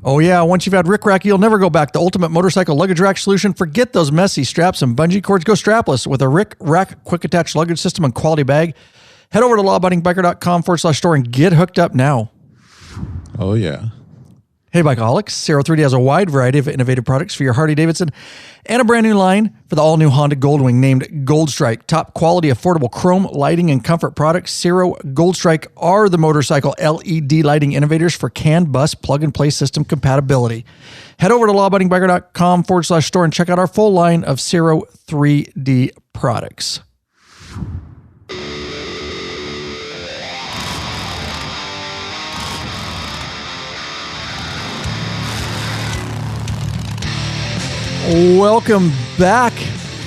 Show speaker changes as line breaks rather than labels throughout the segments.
Oh yeah, once you've had Rick Rack, you'll never go back. The ultimate motorcycle luggage rack solution. Forget those messy straps and bungee cords. Go strapless with a Rick Rack quick attach luggage system and quality bag. Head over to lawabidingbiker.com/store and get hooked up now.
Oh yeah.
Hey Bikeaholics, Zero 3D has a wide variety of innovative products for your Harley-Davidson and a brand new line for the all-new Honda Goldwing named Gold Strike. Top quality, affordable chrome, lighting, and comfort products. Zero Gold Strike are the motorcycle LED lighting innovators for CAN bus plug-and-play system compatibility. Head over to lawabidingbiker.com/store and check out our full line of Zero 3D products. Welcome back,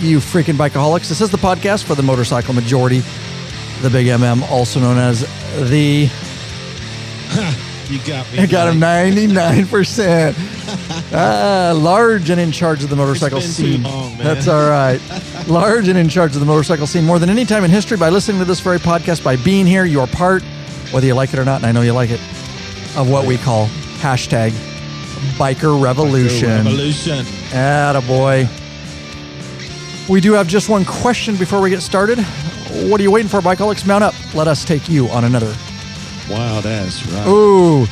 you freaking Bikeaholics. This is the podcast for the motorcycle majority, the Big MM, also known as the...
You got me.
I got him 99%. Large and in charge of the motorcycle scene.
Too long, man.
That's all right. Large and in charge of the motorcycle scene more than any time in history by listening to this very podcast, by being here. You are part, whether you like it or not, and I know you like it, of what we call hashtag Biker Revolution.
Biker Revolution.
Attaboy. We do have just one question before we get started. What are you waiting for, Bikeaholics? Mount up. Let us take you on another.
Wow, that's right.
Ooh.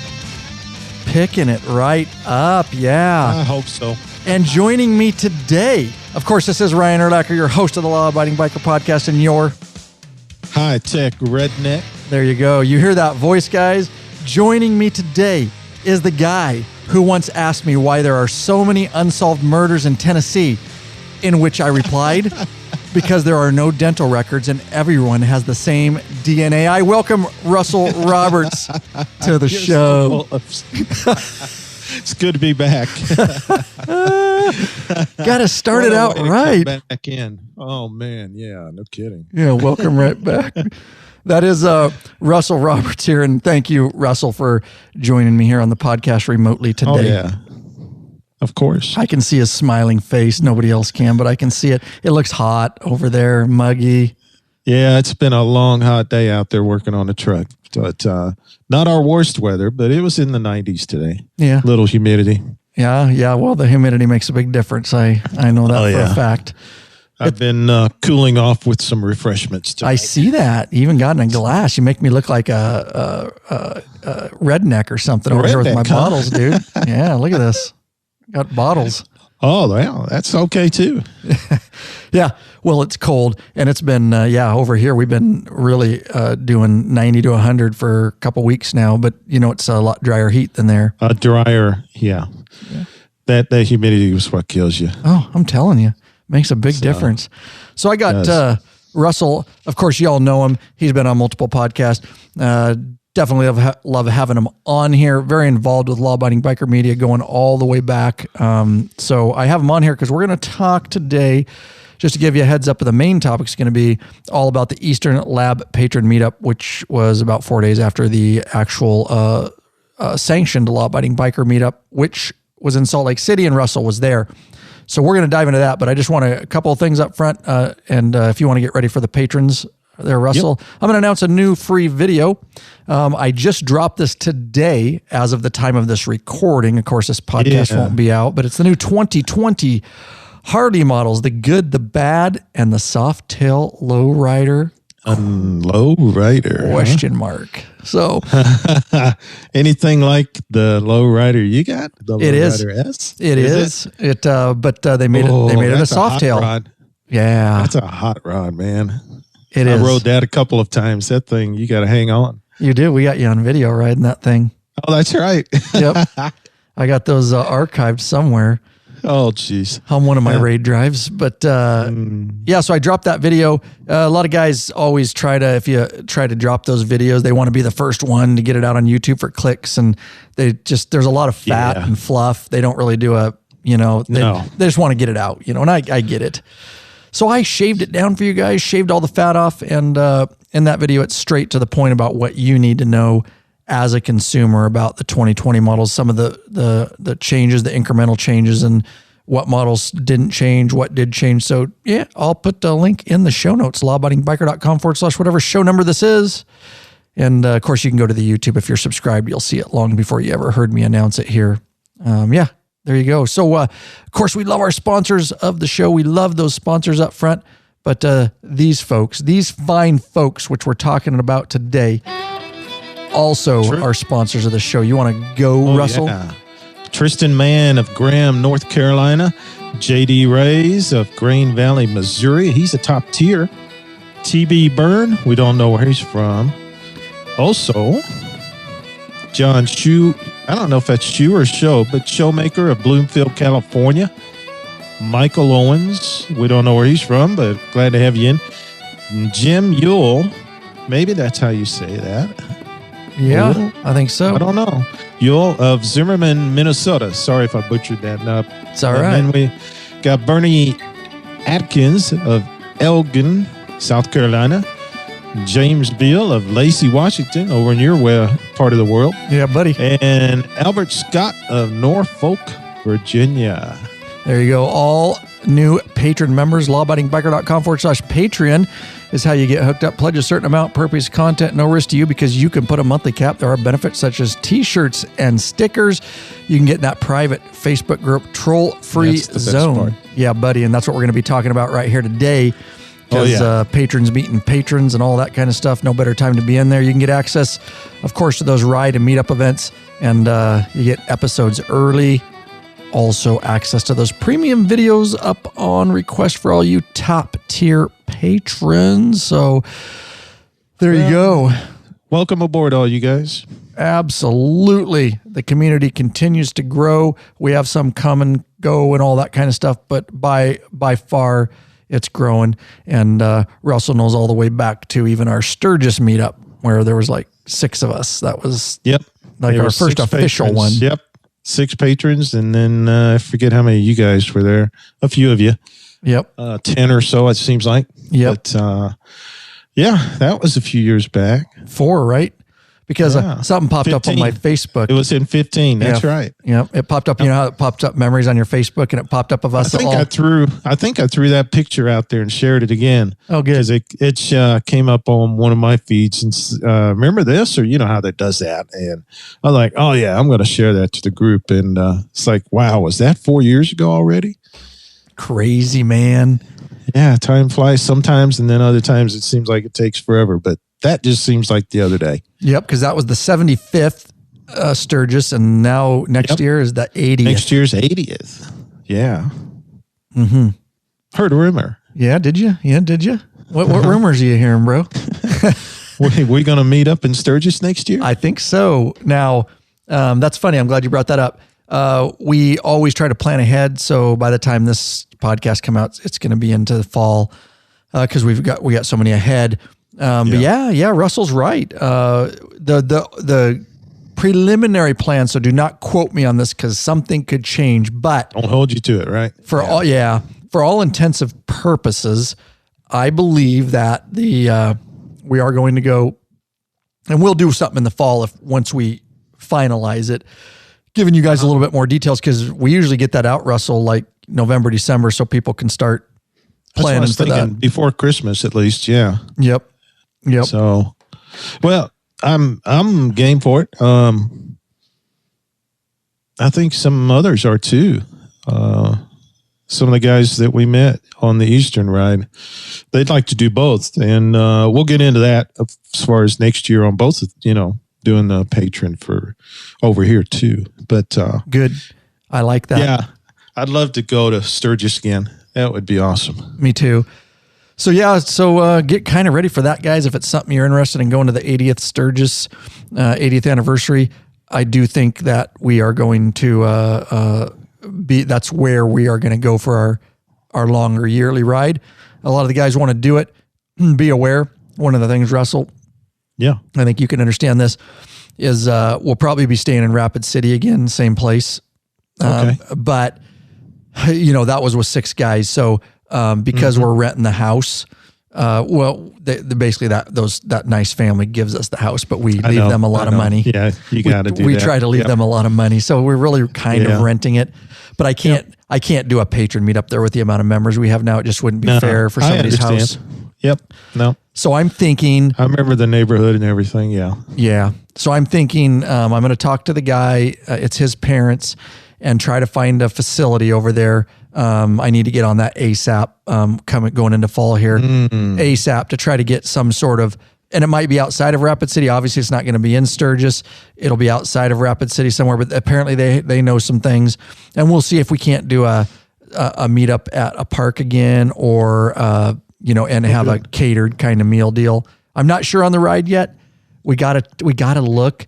Picking it right up. Yeah.
I hope so.
And joining me today, of course, this is Ryan Erlacher, your host of the Law Abiding Biker Podcast, and your
high-tech redneck.
There you go. You hear that voice, guys? Joining me today is the guy who once asked me why there are so many unsolved murders in Tennessee, in which I replied, because there are no dental records and everyone has the same DNA. I welcome Russell Roberts to the show.
It's good to be back.
Got to start it out right.
Back in. Oh, man. Yeah, no kidding.
Yeah, welcome right back. That is Russell Roberts here, and thank you, Russell, for joining me here on the podcast remotely today.
Oh, yeah. Of course.
I can see his smiling face. Nobody else can, but I can see it. It looks hot over there, muggy.
Yeah, it's been a long, hot day out there working on the truck. But not our worst weather, but it was in the 90s today.
Yeah.
Little humidity.
Yeah. Well, the humidity makes a big difference. I know that for a fact.
I've been cooling off with some refreshments tonight.
I see that. You even got in a glass. You make me look like a redneck or something over here with my bottles, dude. Yeah, look at this. Got bottles.
Oh, well, that's okay too.
Yeah. Well, it's cold, and it's been, over here we've been really doing 90 to 100 for a couple weeks now, but it's a lot drier heat than there.
Drier, yeah. That humidity is what kills you.
Oh, I'm telling you. Makes a big difference. So I got Russell. Of course, you all know him. He's been on multiple podcasts. Definitely love having him on here. Very involved with Law Abiding Biker Media going all the way back. So I have him on here because we're going to talk today, just to give you a heads up, the main topic is going to be all about the Eastern Lab Patron Meetup, which was about 4 days after the actual sanctioned Law Abiding Biker Meetup, which was in Salt Lake City, and Russell was there. So we're going to dive into that, but I just want a couple of things up front. And if you want to get ready for the patrons there, Russell, yep. I'm going to announce a new free video. I just dropped this today as of the time of this recording. Of course, this podcast won't be out, but it's the new 2020 Harley models, the good, the bad, and the soft tail lowrider.
Lowrider?
Question mark. So
anything like the lowrider you got? The Lowrider S?
It is. But they made it a soft tail.
Rod.
Yeah.
That's a hot rod, man.
I
rode that a couple of times. That thing, you got to hang on.
You do. We got you on video riding that thing.
Oh, that's right.
Yep. I got those archived somewhere.
Oh, geez.
On one of my raid drives. But so I dropped that video. A lot of guys always if you try to drop those videos, they want to be the first one to get it out on YouTube for clicks. And there's a lot of fat and fluff. They don't really do they just want to get it out, and I get it. So I shaved it down for you guys, shaved all the fat off. And in that video, it's straight to the point about what you need to know as a consumer about the 2020 models, some of the changes, the incremental changes, and what models didn't change, what did change. So yeah, I'll put the link in the show notes, lawabidingbiker.com/whatever show number this is. And of course you can go to the YouTube. If you're subscribed, you'll see it long before you ever heard me announce it here Yeah, there you go. So, of course, we love our sponsors of the show. We love those sponsors up front. But these folks, these fine folks, which we're talking about today, also are sponsors of the show. You want to go, Russell?
Yeah. Tristan Mann of Graham, North Carolina. J.D. Rays of Grain Valley, Missouri. He's a top tier. T.B. Byrne, we don't know where he's from. Also, John Shu, I don't know if that's Shu or Show, but Showmaker of Bloomfield, California. Michael Owens, we don't know where he's from, but glad to have you in. Jim Yule, maybe that's how you say that.
Yeah,
Yule?
I think so.
I don't know. Yule of Zimmerman, Minnesota. Sorry if I butchered that up.
It's all right.
And then we got Bernie Atkins of Elgin, South Carolina. James Beal of Lacey, Washington, over in your part of the world.
Yeah, buddy.
And Albert Scott of Norfolk, Virginia.
There you go. All new patron members. lawabidingbiker.com/Patreon is how you get hooked up. Pledge a certain amount per piece of content. No risk to you because you can put a monthly cap. There are benefits such as t-shirts and stickers. You can get in that private Facebook group, Troll-Free Zone. Yeah, buddy. And that's what we're going to be talking about right here today. Because patrons meeting patrons and all that kind of stuff. No better time to be in there. You can get access, of course, to those ride and meetup events. And you get episodes early. Also access to those premium videos up on request for all you top tier patrons. So there you go.
Welcome aboard, all you guys.
Absolutely. The community continues to grow. We have some come and go and all that kind of stuff, but by far it's growing. And Russell knows all the way back to even our Sturgis meetup where there was like 6 of us. That was like our first official one.
Yep. 6 patrons, and then I forget how many of you guys were there. A few of you.
Yep.
10 or so, it seems like.
Yep.
But, yeah, that was a few years back.
4, right? Because something popped
15.
up on my Facebook.
It was in 15. That's right.
Yeah, it popped up. You know how it popped up memories on your Facebook, and it popped up of us.
I think I threw that picture out there and shared it again.
Oh, good.
Because it came up on one of my feeds and remember this, or you know how that does that, and I'm like, oh yeah, I'm going to share that to the group, and it's like, wow, was that 4 years ago already?
Crazy, man.
Yeah, time flies sometimes, and then other times it seems like it takes forever, but that just seems like the other day.
Yep, because that was the 75th Sturgis, and now next year is the 80th.
Next year's 80th. Yeah.
Mm-hmm.
Heard a rumor.
Yeah, did you? Yeah, did you? What rumors are you hearing, bro?
We going to meet up in Sturgis next year?
I think so. Now, that's funny. I'm glad you brought that up. We always try to plan ahead, so by the time this podcast comes out, it's going to be into the fall because we got so many ahead. But yeah, Russell's right. The preliminary plan. So do not quote me on this because something could change. But
don't hold you to it, right?
For all intensive purposes, I believe that we are going to go, and we'll do something in the fall once we finalize it, giving you guys a little bit more details because we usually get that out, Russell, like November, December, so people can start planning for that
before Christmas, at least. Yeah.
Yep.
So, well, I'm game for it. I think some others are too. Some of the guys that we met on the Eastern ride, they'd like to do both, and we'll get into that as far as next year on both. Doing the patron for over here too. But
good, I like that.
Yeah, I'd love to go to Sturgis again. That would be awesome.
Me too. So get kind of ready for that, guys. If it's something you're interested in going to the 80th Sturgis, 80th anniversary, I do think that we are going to that's where we are going to go for our longer yearly ride. A lot of the guys want to do it. Be aware. One of the things, Russell, I think you can understand this, is we'll probably be staying in Rapid City again, same place.
Okay.
But, that was with 6 guys. So because we're renting the house, basically that nice family gives us the house, but we leave them a lot of money.
Yeah, you got to do that.
We try to leave them a lot of money. So we're really kind of renting it. But I can't do a patron meetup there with the amount of members we have now. It just wouldn't be fair for somebody's house.
Yep. No.
So I'm thinking,
I remember the neighborhood and everything. Yeah.
Yeah. So I'm thinking, I'm going to talk to the guy. It's his parents, and try to find a facility over there. I need to get on that ASAP, going into fall here, ASAP to try to get some sort of, and it might be outside of Rapid City. Obviously, it's not going to be in Sturgis. It'll be outside of Rapid City somewhere, but apparently they know some things, and we'll see if we can't do a meetup at a park again, or and have a catered kind of meal deal. I'm not sure on the ride yet. We gotta look.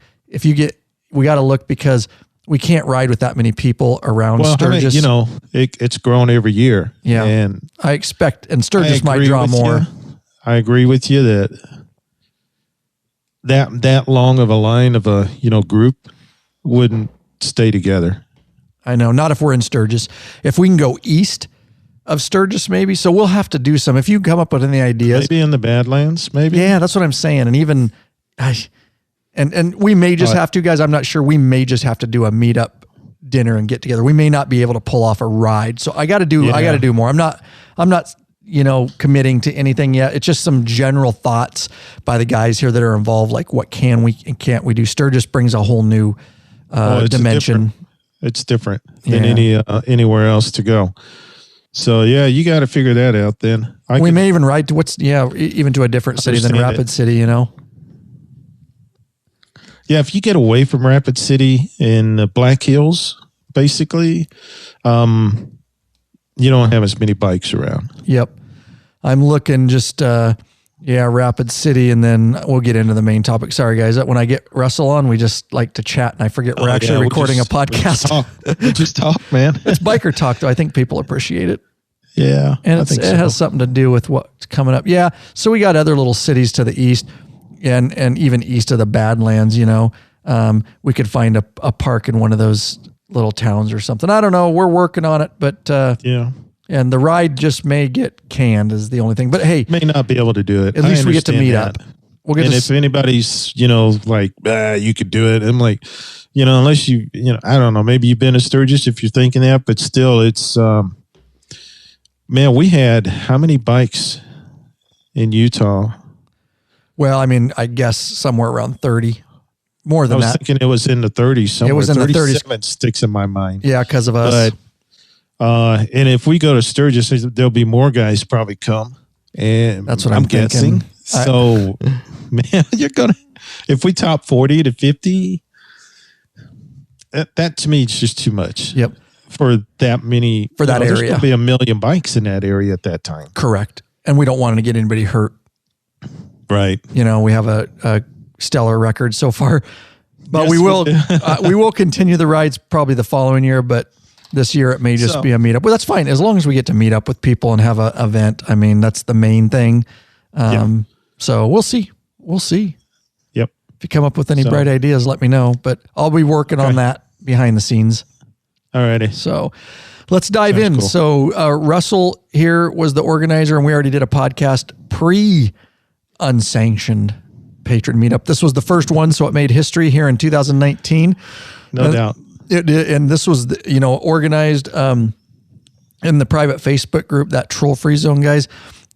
We gotta look because we can't ride with that many people around Sturgis.
It's grown every year.
Yeah, and I expect, and Sturgis might draw more.
I agree with you that long of a line of a group wouldn't stay together.
I know, not if we're in Sturgis. If we can go east of Sturgis, maybe. So we'll have to do some. If you come up with any ideas,
maybe in the Badlands, maybe.
Yeah, that's what I'm saying. And even, and we may just have to, guys. I'm not sure. We may just have to do a meetup dinner and get together. We may not be able to pull off a ride. So I got to do more. I'm not committing to anything yet. It's just some general thoughts by the guys here that are involved. Like, what can we and can't we do? Sturgis brings a whole new dimension.
It's different than anywhere else to go. So you got to figure that out. Then
we may even ride to even to a different city than Rapid City. Yeah,
if you get away from Rapid City in the Black Hills, basically, you don't have as many bikes around.
Yep, I'm looking just Rapid City, and then we'll get into the main topic. Sorry, guys. When I get Russell on, we just like to chat, and I forget we're actually recording a podcast.
We just talk, man.
It's biker talk, though. I think people appreciate it.
Yeah,
and it has something to do with what's coming up. Yeah, so we got other little cities to the east, and even east of the Badlands. We could find a park in one of those little towns or something. I don't know. We're working on it, but and the ride just may get canned is the only thing. But hey,
may not be able to do it.
At least we get to meet up.
If anybody's, like, you could do it. I'm like, unless I don't know, maybe you've been to Sturgis if you're thinking that, but still it's, man, we had how many bikes in Utah?
Well, I mean, I guess somewhere around 30. More than that.
I was thinking it was in the 30s somewhere.
It was in the 30s.
Sticks in my mind.
Yeah, because of us.
But, and if we go to Sturgis, there'll be more guys probably come. And
that's what I'm
guessing. So, man, if we top 40 to 50, that to me is just too much.
Yep.
For that many.
For that area.
There's going to be 1 million bikes in that area at that time.
Correct. And we don't want to get anybody hurt.
Right.
We have a stellar record so far, but we will continue the rides probably the following year, but this year it may just be a meetup. Well, that's fine. As long as we get to meet up with people and have an event. I mean, that's the main thing. So we'll see.
Yep.
If you come up with any bright ideas, let me know, but I'll be working on that behind the scenes.
Alrighty.
So let's dive in. Cool. So Russell here was the organizer, and we already did a podcast unsanctioned patron meetup. This was the first one, so it made history here in 2019.
No doubt.
And this was, organized in the private Facebook group, that Troll Free Zone guys,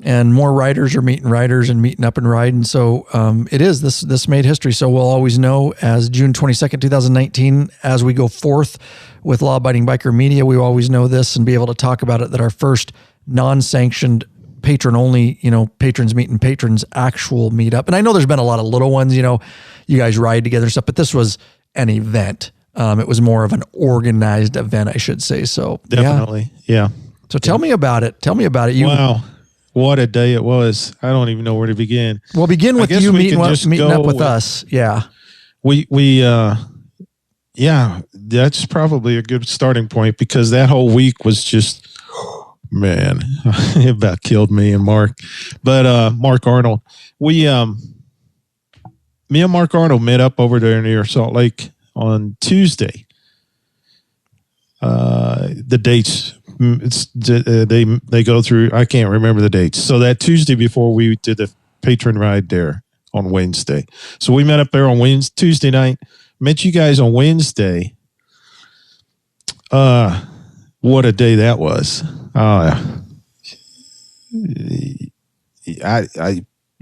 and more riders are meeting riders and meeting up and riding. So this made history. So we'll always know as June 22nd, 2019, as we go forth with Law Abiding Biker Media, we always know this and be able to talk about it, that our first non-sanctioned patron only, patrons meeting patrons actual meetup. And I know there's been a lot of little ones, you guys ride together and stuff, but this was an event. It was more of an organized event, I should say. So
definitely. Yeah.
So tell me about it.
Wow. What a day it was. I don't even know where to begin.
Well, begin with you meeting up with us. Yeah.
That's probably a good starting point, because that whole week was just, man, it about killed me and Mark. But Mark Arnold, me and Mark Arnold met up over there near Salt Lake on Tuesday. The dates, they go through, I can't remember the dates. So that Tuesday before we did the patron ride there on Wednesday. So we met up there on Tuesday night, met you guys on Wednesday. What a day that was.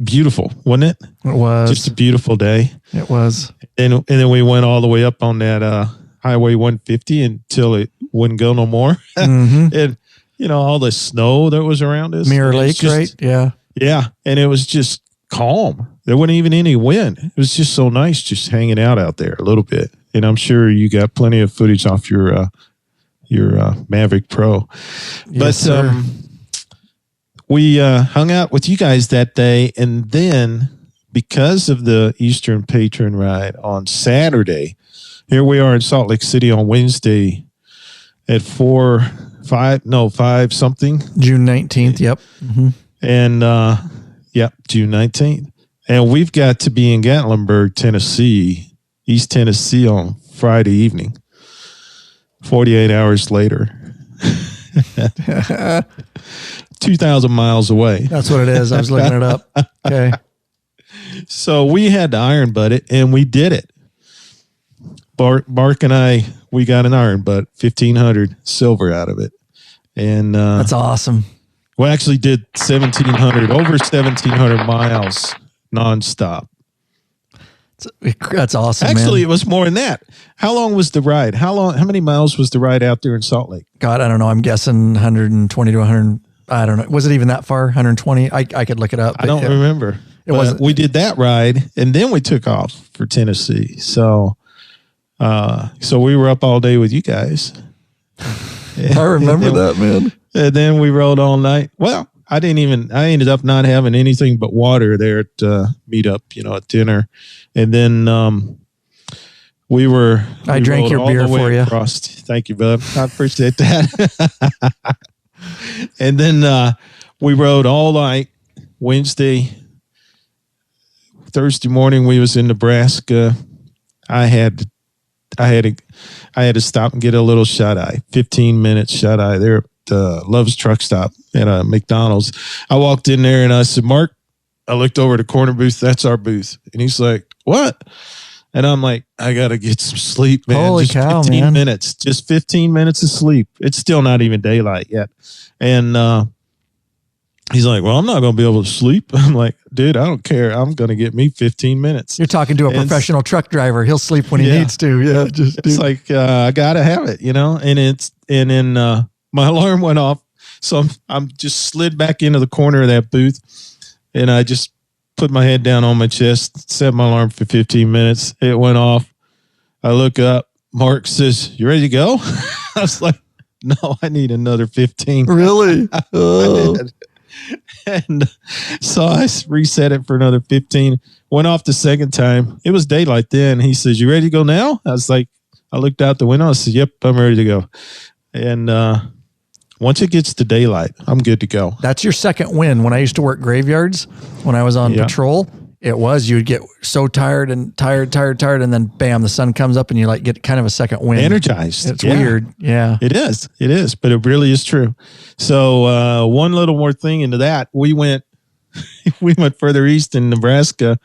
Beautiful, wasn't it?
It was
just a beautiful day.
It was.
And then we went all the way up on that Highway 150 until it wouldn't go no more. And, all the snow that was around us.
Mirror Lake, right? Yeah.
Yeah. And it was just calm. There wasn't even any wind. It was just so nice just hanging out there a little bit. And I'm sure you got plenty of footage off your Maverick Pro.
Yes,
but we hung out with you guys that day. And then because of the Eastern Patron Ride on Saturday, here we are in Salt Lake City on Wednesday at 5 something.
June 19th. Yep.
And June 19th. And we've got to be in Gatlinburg, Tennessee, East Tennessee on Friday evening, 48 hours later. 2,000 miles away.
That's what it is. I was looking it up. Okay.
So we had to iron butt it, and we did it. Mark and I, we got an iron butt, 1,500 silver out of it. And
that's awesome.
We actually did over 1,700 miles nonstop.
That's awesome.
Actually,
man.
It was more than that. How long was the ride? How many miles was the ride out there in Salt Lake?
God, I don't know. I'm guessing 120 to 100. I don't know. Was it even that far? 120? I could look it up.
I don't remember. It wasn't. We did that ride, and then we took off for Tennessee. So we were up all day with you guys.
I remember that, man.
And then we rode all night. Well, I ended up not having anything but water there at Meetup, at dinner. And then we
drank your beer for you.
Across. Thank you, bub. I appreciate that. And then we rode all night Wednesday. Thursday morning we was in Nebraska. I had to stop and get a little shut-eye, 15-minute shut-eye there at Love's Truck Stop at McDonald's. I walked in there and I said, Mark, I looked over at the corner booth. That's our booth. And he's like, what? And I'm like, I got to get some sleep, man.
Holy
just
cow,
15
man.
minutes. Just 15 minutes of sleep. It's still not even daylight yet. And he's like, well, I'm not going to be able to sleep. I'm like, dude, I don't care. I'm going to get me 15 minutes.
You're talking to a professional truck driver. He'll sleep when he needs to. Yeah.
It's like, I got to have it, and then my alarm went off. So I'm just slid back into the corner of that booth, and I just put my head down on my chest, set my alarm for 15 minutes. It went off. I look up. Mark says, you ready to go? I was like, no, I need another 15.
Really? Oh.
And so I reset it for another 15. Went off the second time. It was daylight then. He says, you ready to go now? I was like, I looked out the window. I said, yep, I'm ready to go. And once it gets to daylight, I'm good to go.
That's your second win. When I used to work graveyards, when I was on patrol, you'd get so tired, and then bam, the sun comes up and you get kind of a second win.
Energized.
It's weird. Yeah.
It is, but it really is true. So one little more thing into that, we went further east in Nebraska,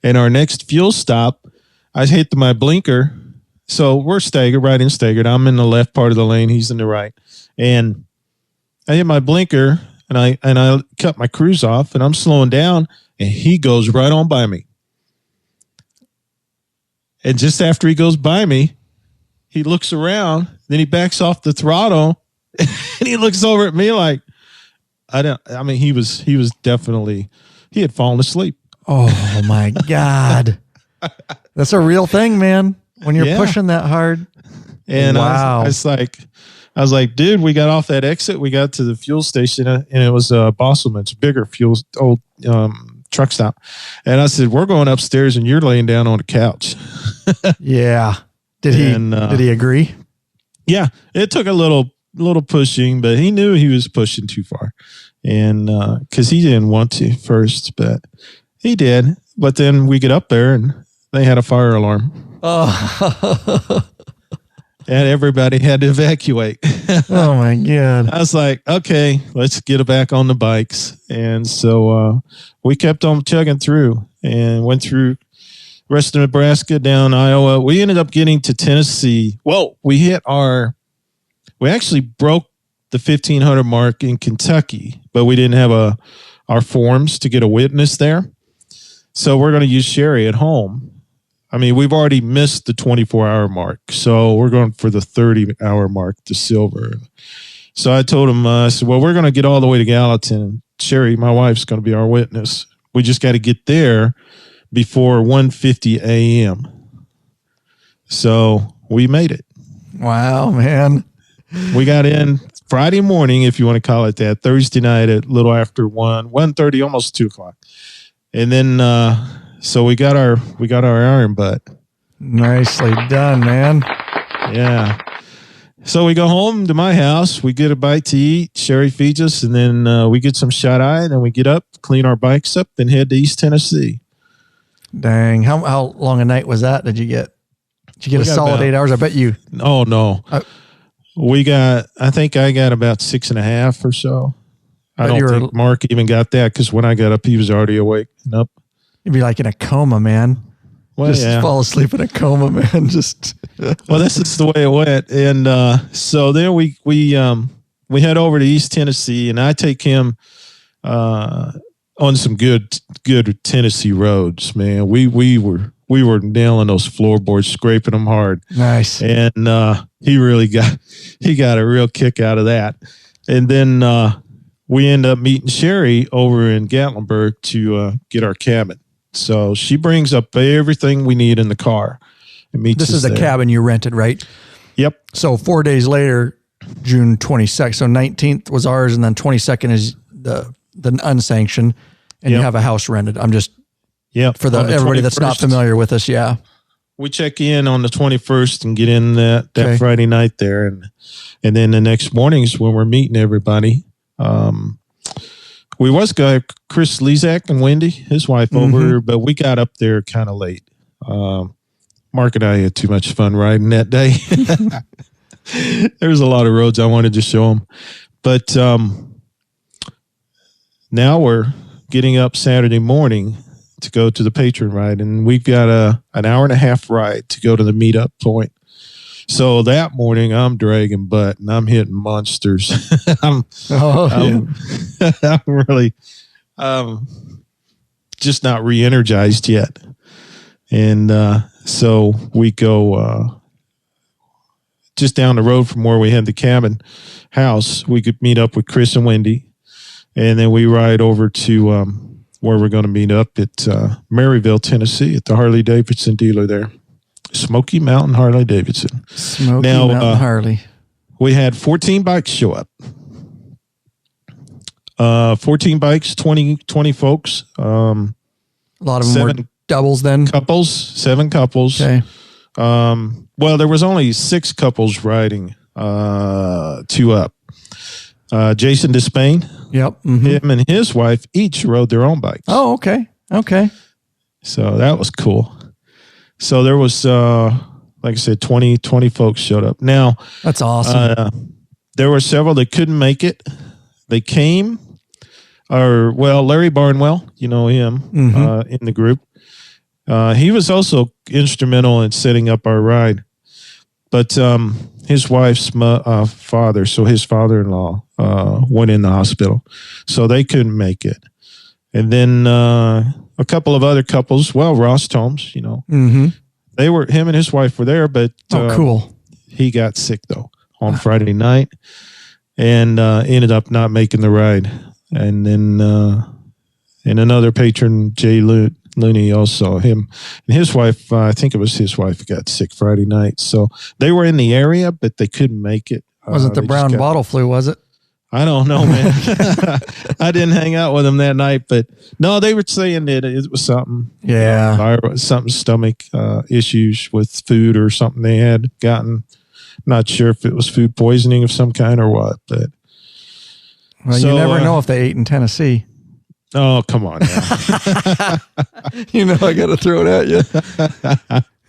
and our next fuel stop, I hit my blinker. So we're staggered, right in staggered. I'm in the left part of the lane. He's in the right. And I hit my blinker and I cut my cruise off, and I'm slowing down, and he goes right on by me. And just after he goes by me, he looks around, then he backs off the throttle, and he looks over at me like, he had fallen asleep.
Oh my God. That's a real thing, man. When you're pushing that hard.
And
wow.
I was like, dude, we got off that exit. We got to the fuel station, and it was Bosselman's bigger old truck stop. And I said, we're going upstairs, and you're laying down on the couch.
Yeah. Did he agree?
Yeah. It took a little pushing, but he knew he was pushing too far. And because he didn't want to first, but he did. But then we get up there, and they had a fire alarm.
Oh.
And everybody had to evacuate.
Oh my God.
I was like, okay, let's get back on the bikes. And so we kept on chugging through and went through the rest of Nebraska, down Iowa. We ended up getting to Tennessee. Well, we actually broke the 1,500 mark in Kentucky, but we didn't have our forms to get a witness there. So we're going to use Sherry at home. I mean, we've already missed the 24-hour mark, so we're going for the 30-hour mark to silver. So I told him, I said, well, we're going to get all the way to Gallatin. Sherry, my wife's going to be our witness. We just got to get there before 1:50 a.m. So we made it.
Wow, man.
We got in Friday morning, if you want to call it that, Thursday night at a little after 1:30, almost 2 o'clock. And then, so we got our iron butt.
Nicely done, man.
Yeah. So we go home to my house. We get a bite to eat. Sherry feeds us, and then we get some shut-eye. Then we get up, clean our bikes up, then head to East Tennessee.
Dang. How long a night was that? Did you get a solid 8 hours? I bet you.
Oh, no. I think I got about 6.5 or so. I don't think Mark even got that because when I got up, he was already awake. Nope.
You'd be like in a coma, man. Well, just fall asleep in a coma, man. Just
well, this is the way it went. And so then we head over to East Tennessee, and I take him on some good Tennessee roads, man. We were nailing those floorboards, scraping them hard.
Nice.
And he got a real kick out of that. And then we end up meeting Sherry over in Gatlinburg to get our cabin. So she brings up everything we need in the car.
This is the cabin you rented, right?
Yep.
So 4 days later, June 22nd. So 19th was ours, and then 22nd is the unsanctioned, and you have a house rented. I'm just for everybody that's not familiar with us. Yeah.
We check in on the 21st and get in that Friday night there, and then the next morning is when we're meeting everybody. We was got Chris Lezak and Wendy, his wife, over, but we got up there kind of late. Mark and I had too much fun riding that day. There was a lot of roads I wanted to show them. But now we're getting up Saturday morning to go to the patron ride, and we've got an hour and a half ride to go to the meetup point. So that morning, I'm dragging butt and I'm hitting monsters. I'm really just not re-energized yet. And so we go just down the road from where we had the cabin house. We could meet up with Chris and Wendy, and then we ride over to where we're going to meet up at Maryville, Tennessee, at the Harley Davidson dealer there. Smoky Mountain Harley Davidson.
Mountain Harley.
We had 14 bikes show up. 14 bikes, 20 folks.
A lot of them were doubles then?
Couples, 7 couples.
Okay.
Well, there was only 6 couples riding, 2 up. Jason Despain.
Yep.
Him and his wife each rode their own bikes.
Oh, okay. Okay.
So that was cool. So there was, like I said, 20 folks showed up. Now,
that's awesome.
There were several that couldn't make it. They came, Larry Barnwell, you know him, in the group. He was also instrumental in setting up our ride. But his wife's father, so his father-in-law, went in the hospital. So they couldn't make it. And then a couple of other couples, Ross Tomes, you know, him and his wife were there, but
cool.
He got sick though on Friday night and ended up not making the ride. And then and another patron, Jay Looney, also him and his wife. I think it was his wife got sick Friday night, so they were in the area, but they couldn't make it.
Wasn't the brown bottle flu? Was it?
I don't know, man. I didn't hang out with them that night, but no, they were saying that it was something.
Yeah.
Something stomach issues with food or something they had gotten. Not sure if it was food poisoning of some kind or what, but.
Well, you never know if they ate in Tennessee.
Oh, come on now.
You know, I got to throw it at you.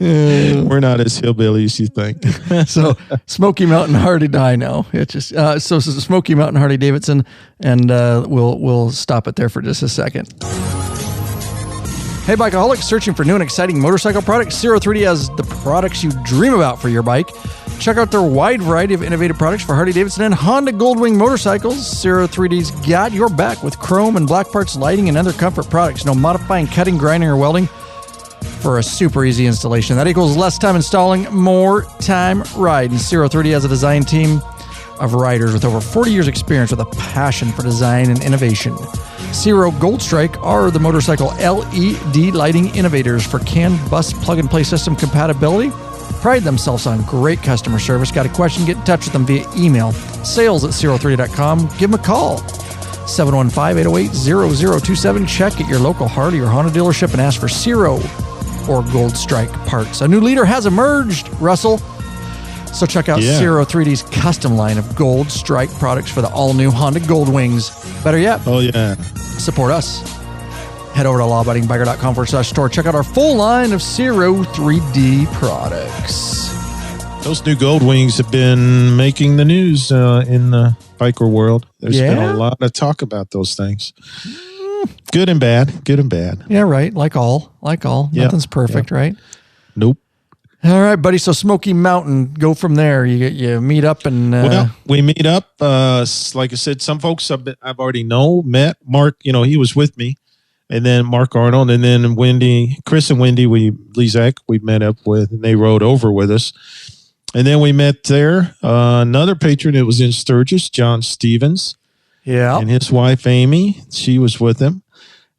We're not as hillbilly as you think.
So Smoky Mountain Harley, I know. It's just so Smoky Mountain Harley Davidson, and we'll stop it there for just a second. Hey, bikeaholics, searching for new and exciting motorcycle products? Zero 3D has the products you dream about for your bike. Check out their wide variety of innovative products for Harley Davidson and Honda Goldwing motorcycles. Zero 3D's got your back with chrome and black parts, lighting, and other comfort products. No modifying, cutting, grinding, or welding. for a super easy installation. That equals less time installing, more time riding. Zero 3D has a design team of riders with over 40 years experience with a passion for design and innovation. Zero Gold Strike are the motorcycle LED lighting innovators for CAN bus plug-and-play system compatibility. Pride themselves on great customer service. Got a question? Get in touch with them via email, sales@zero3d.com. Give them a call, 715-808-0027. Check at your local Harley or Honda dealership and ask for Zero or Gold Strike parts. A new leader has emerged, Russell. So check out Zero 3D's custom line of Gold Strike products for the all-new Honda Gold Wings. Better yet, support us. Head over to lawabidingbiker.com/store. Check out our full line of Zero 3D products.
Those new Gold Wings have been making the news in the biker world. There's been a lot of talk about those things. Good and bad. Good and bad.
Yeah, right. Like all. Nothing's perfect, right?
Nope.
All right, buddy. So Smoky Mountain, go from there. You meet up and
we meet up. Like I said, some folks I've already met. Mark, he was with me, and then Mark Arnold, and then Chris and Wendy, we met up with, and they rode over with us, and then we met there. Another patron that was in Sturgis, John Stevens, and his wife Amy, she was with him.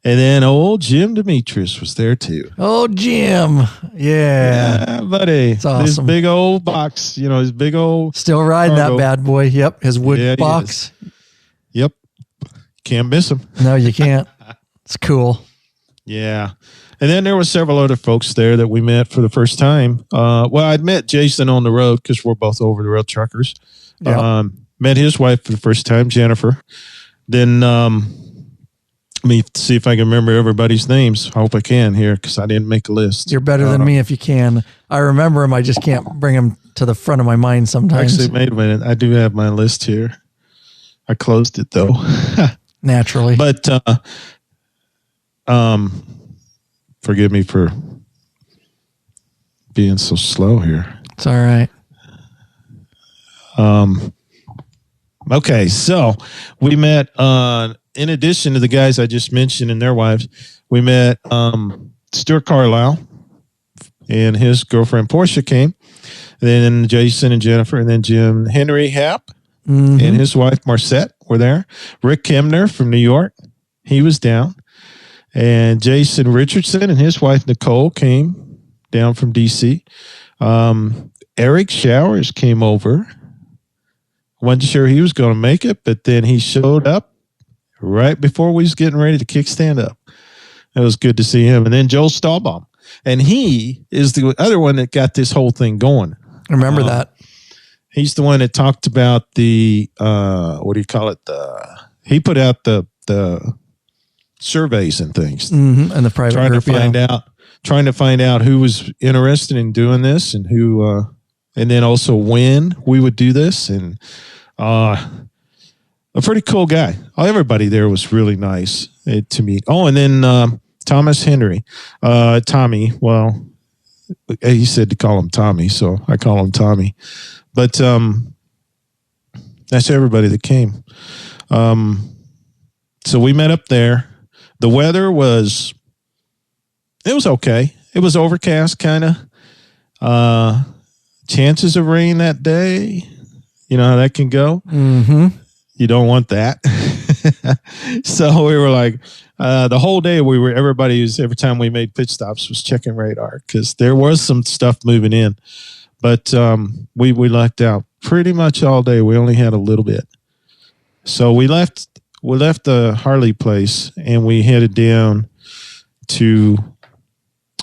And then old Jim Demetrius was there too.
Oh, Jim. Yeah,
buddy.
It's awesome.
His big old box, his big old...
Still riding that bad boy. Yep, his wood box.
Yep. Can't miss him.
No, you can't. It's cool.
Yeah. And then there were several other folks there that we met for the first time. I'd met Jason on the road because we're both over-the-road truckers. Yep. Met his wife for the first time, Jennifer. Then... let me see if I can remember everybody's names. I hope I can here because I didn't make a list.
You're better than me if you can. I remember them. I just can't bring them to the front of my mind sometimes.
Actually, wait a minute. I do have my list here. I closed it though.
Naturally.
But forgive me for being so slow here.
It's all right.
Okay, so we met in addition to the guys I just mentioned and their wives, we met Stuart Carlisle and his girlfriend Portia came. And then Jason and Jennifer, and then Jim Henry Happ and his wife Marcette were there. Rick Kemner from New York, he was down. And Jason Richardson and his wife Nicole came down from DC. Eric Showers came over. Wasn't sure he was going to make it, but then he showed up right before we was getting ready to kickstand up. It was good to see him. And then Joel Stahlbaum. And he is the other one that got this whole thing going.
I remember that.
He's the one that talked about the, he put out the surveys and things.
And the private group,
trying to find out who was interested in doing this and who, and then also when we would do this. And, a pretty cool guy. Everybody there was really nice to meet. Oh, and then Thomas Henry. Tommy, well, he said to call him Tommy, so I call him Tommy. But that's everybody that came. So we met up there. The weather was okay. It was overcast, kind of. Chances of rain that day. You know how that can go? Mm-hmm. You don't want that. So we were like, the whole day every time we made pit stops was checking radar because there was some stuff moving in. But we lucked out pretty much all day. We only had a little bit. So we left the Harley place and we headed down to,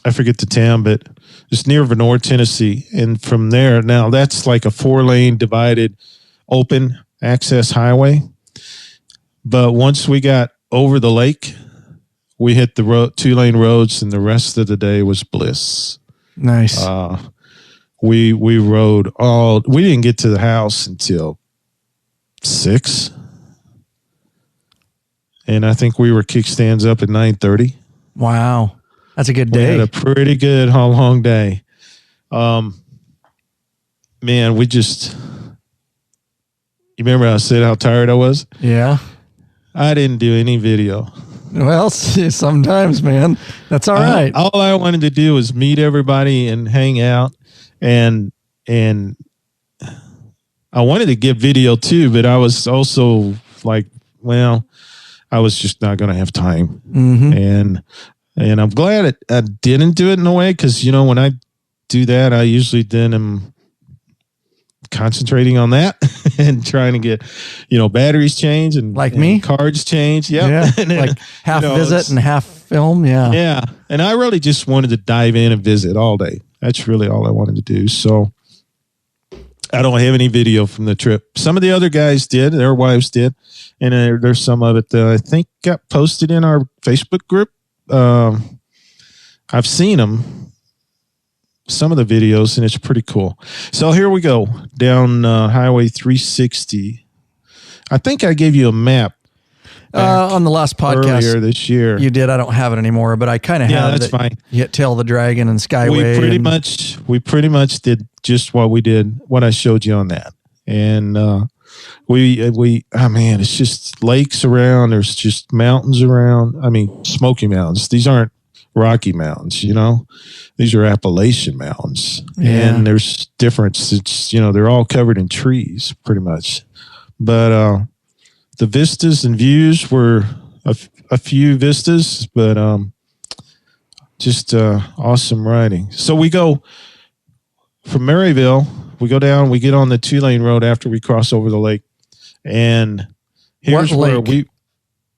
I forget the town, but it's near Vonore, Tennessee. And from there, now that's like a 4-lane divided open access highway. But once we got over the lake, we hit the 2-lane roads and the rest of the day was bliss.
Nice.
We rode we didn't get to the house until 6. And I think we were kickstands up at 9:30.
Wow. That's a good day.
We had a pretty good long day. Man, you remember I said how tired I was?
Yeah.
I didn't do any video.
Well, sometimes, man, that's all right.
All I wanted to do was meet everybody and hang out, and I wanted to get video too, but I was also like, well, I was just not going to have time, and I'm glad I didn't do it in a way, because when I do that, I usually then am concentrating on that and trying to get batteries changed and
me,
cards changed.
Yeah, like half visit and half film.
Yeah, and I really just wanted to dive in and visit all day. That's really all I wanted to do. So I don't have any video from the trip. Some of the other guys did, their wives did, and there's some of it that I think got posted in our Facebook group. I've seen them, some of the videos, and it's pretty cool. So here we go down Highway 360. I think I gave you a map
on the last podcast
earlier this year.
You did. I don't have it anymore, but I kind of have.
Yeah, that's fine.
You hit Tail of the Dragon and Skyway.
We pretty much did just what we did, what I showed you on that, and oh man, it's just lakes around. There's just mountains around. I mean, Smoky Mountains. These aren't Rocky Mountains, these are Appalachian Mountains, and there's difference. It's they're all covered in trees pretty much, but the vistas and views were a few vistas, but just awesome riding. So we go from Maryville, we go down, we get on the 2-lane road after we cross over the lake, and here's where we.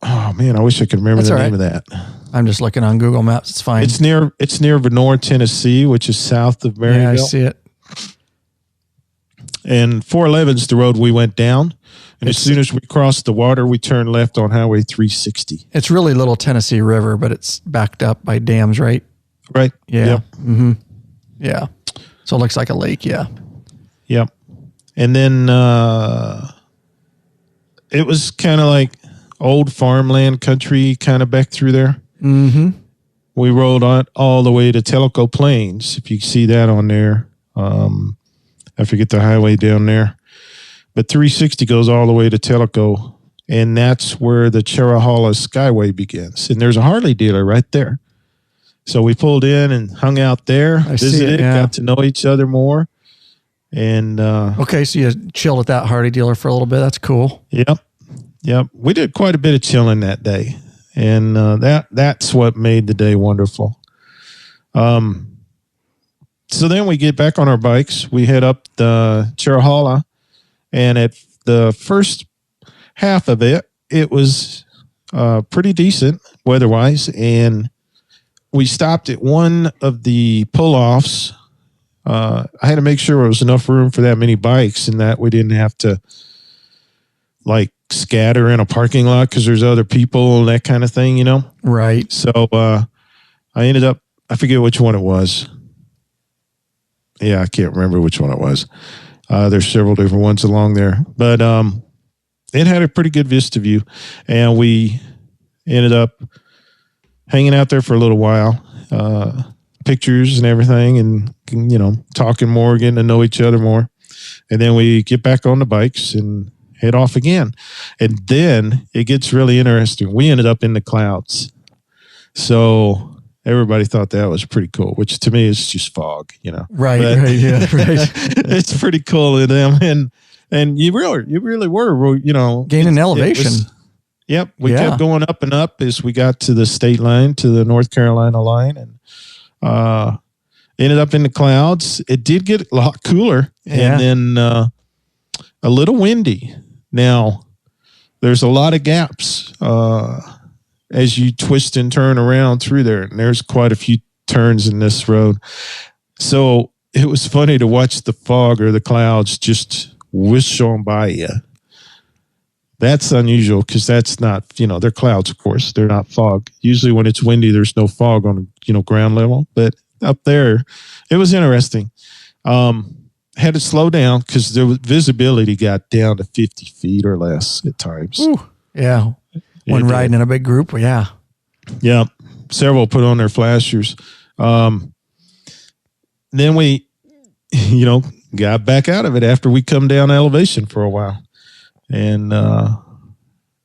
Oh man, I wish I could remember the name of that.
I'm just looking on Google Maps. It's fine.
It's near Vonore, Tennessee, which is south of Maryville.
Yeah, I see it.
And 411 is the road we went down. And as soon as we crossed the water, we turned left on Highway 360.
It's really Little Tennessee River, but it's backed up by dams, right?
Right.
Yeah.
Yep.
Mm-hmm. Yeah. So it looks like a lake. Yeah.
Yep. And then it was kind of like old farmland country kind of back through there.
Mm-hmm.
We rode on all the way to Tellico Plains, if you see that on there. I forget the highway down there. But 360 goes all the way to Tellico, and that's where the Cherahalla Skyway begins. And there's a Harley dealer right there. So we pulled in and hung out there, visited, got to know each other more. And
okay, so you chilled at that Harley dealer for a little bit. That's cool.
Yep. We did quite a bit of chilling that day. And that's what made the day wonderful. So then we get back on our bikes. We head up the Cherahalla, and at the first half of it, it was pretty decent weather-wise, and we stopped at one of the pull-offs. I had to make sure there was enough room for that many bikes and that we didn't have to like scatter in a parking lot because there's other people and that kind of thing, you know?
Right.
So I ended up, I forget which one it was. Yeah, I can't remember which one it was. There's several different ones along there. But it had a pretty good vista view. And we ended up hanging out there for a little while. Pictures and everything, and, you know, talking more, getting to know each other more. And then we get back on the bikes and head off again. And then it gets really interesting. We ended up in the clouds. So everybody thought that was pretty cool, which to me is just fog, you know.
Right,
but
right, yeah, right.
It's pretty cool to them. And you really were, you know.
Gaining elevation.
Yep. We kept going up and up as we got to the state line, to the North Carolina line, and ended up in the clouds. It did get a lot cooler, and then a little windy. Now, there's a lot of gaps as you twist and turn around through there, and there's quite a few turns in this road. So it was funny to watch the fog or the clouds just whisk on by you. That's unusual because that's not, you know, they're clouds, of course. They're not fog. Usually when it's windy, there's no fog on, you know, ground level. But up there, it was interesting. Had to slow down because the visibility got down to 50 feet or less at times.
Ooh, yeah. When riding in a big group, yeah.
Yeah. Several put on their flashers. Then we, you know, got back out of it after we come down elevation for a while. And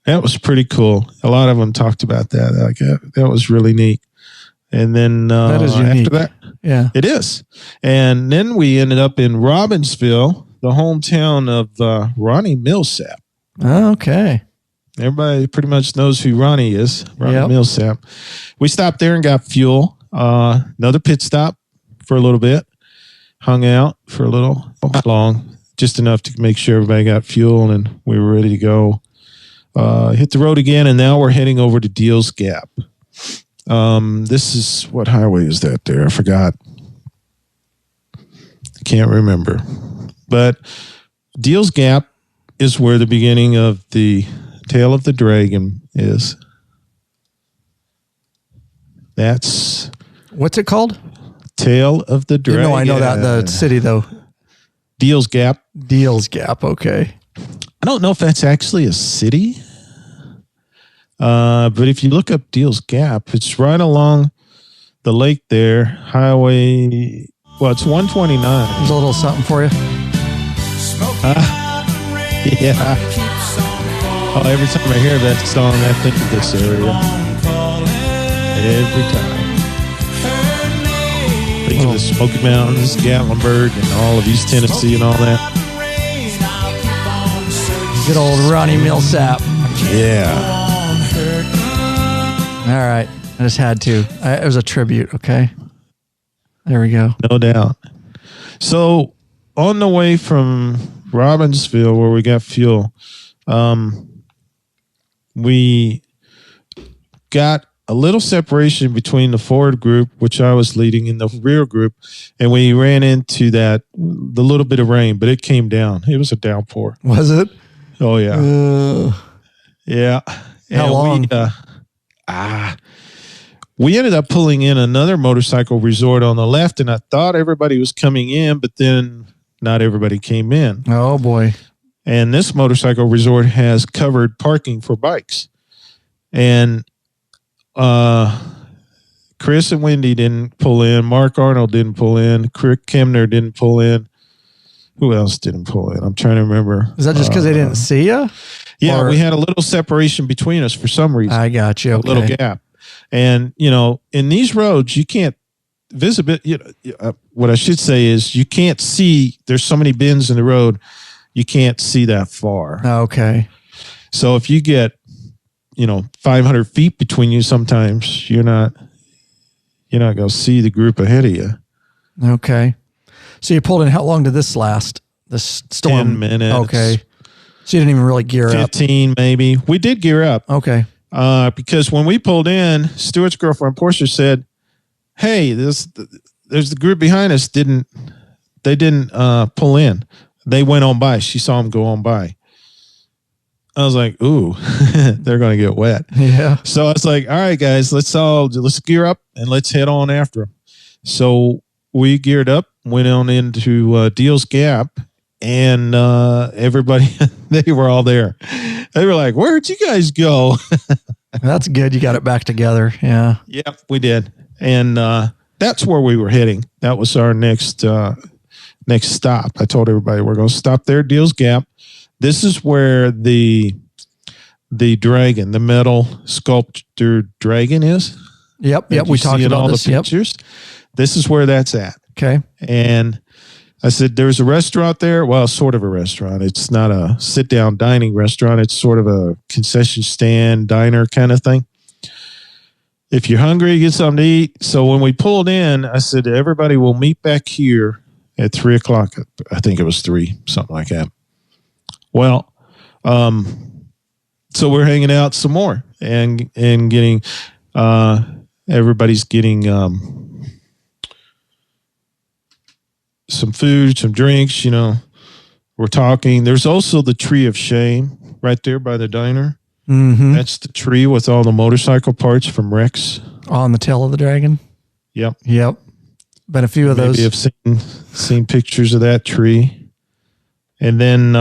That was pretty cool. A lot of them talked about that. Like that was really neat. And then
that is unique.
after that,
yeah,
it is. And then we ended up in Robbinsville, the hometown of Ronnie Millsap.
Okay.
Everybody pretty much knows who Ronnie is, Ronnie Millsap. We stopped there and got fuel. Another pit stop for a little bit. Hung out for a little long, just enough to make sure everybody got fuel and we were ready to go. Hit the road again, and now we're heading over to Deals Gap. This is, what highway is that there? I forgot. Can't remember. But Deals Gap is where the beginning of the Tail of the Dragon is. That's...
What's it called?
Tail of the Dragon.
I know that. The city, though.
Deals Gap.
Deals Gap, okay.
I don't know if that's actually a city. But if you look up Deals Gap, it's right along the lake there. Highway... Well, it's 129.
There's a little something for you.
Yeah. Oh, every time I hear that song, I think of this area. Every time. Think of the Smoky Mountains, Gatlinburg, and all of East Tennessee and all that.
Good old Ronnie Millsap.
Yeah.
All right. I just had to. It was a tribute, okay? There we go.
No doubt. So, on the way from Robbinsville, where we got fuel, we got a little separation between the forward group, which I was leading, and the rear group, and we ran into the little bit of rain, but it came down. It was a downpour.
Was it?
Oh, yeah. Yeah.
How long?
We ended up pulling in another motorcycle resort on the left, and I thought everybody was coming in, but then not everybody came in.
Oh, boy.
And this motorcycle resort has covered parking for bikes. And Chris and Wendy didn't pull in. Mark Arnold didn't pull in. Crick Kemner didn't pull in. Who else didn't pull in? I'm trying to remember.
Is that just because they didn't see you?
Yeah, we had a little separation between us for some reason.
I got you. Okay.
A little gap. And, in these roads, you can't what I should say is you can't see. There's so many bends in the road, you can't see that far.
Okay.
So if you get, 500 feet between you, sometimes you're not going to see the group ahead of you.
Okay. So you pulled in. How long did this last? This storm?
10 minutes.
Okay. So you didn't even really gear
15
up.
15 maybe. We did gear up.
Okay.
Because when we pulled in, Stuart's girlfriend Portia said, "Hey, there's the group behind us didn't pull in. They went on by. She saw them go on by." I was like, "Ooh, they're going to get wet."
Yeah.
So I was like, "All right, guys, let's gear up and let's head on after them." So we geared up, went on into Deals Gap, and everybody, they were all there. They were like, "Where'd you guys go?"
That's good. You got it back together. Yeah.
Yep, we did. And that's where we were heading. That was our next stop. I told everybody we're going to stop there, Deals Gap. This is where the dragon, the metal sculptured dragon is.
Yep. We talked about
all
this.
the pictures. This is where that's at.
Okay.
And I said, there's a restaurant there. Well, sort of a restaurant. It's not a sit-down dining restaurant. It's sort of a concession stand, diner kind of thing. If you're hungry, get something to eat. So when we pulled in, I said, everybody will meet back here at 3 o'clock. I think it was 3, something like that. Well, so we're hanging out some more and getting, everybody's getting some food, some drinks, we're talking. There's also the tree of shame right there by the diner.
Mm-hmm.
That's the tree with all the motorcycle parts from Rex.
On the tail of the dragon?
Yep.
Been a few of those.
Maybe I've seen pictures of that tree. And then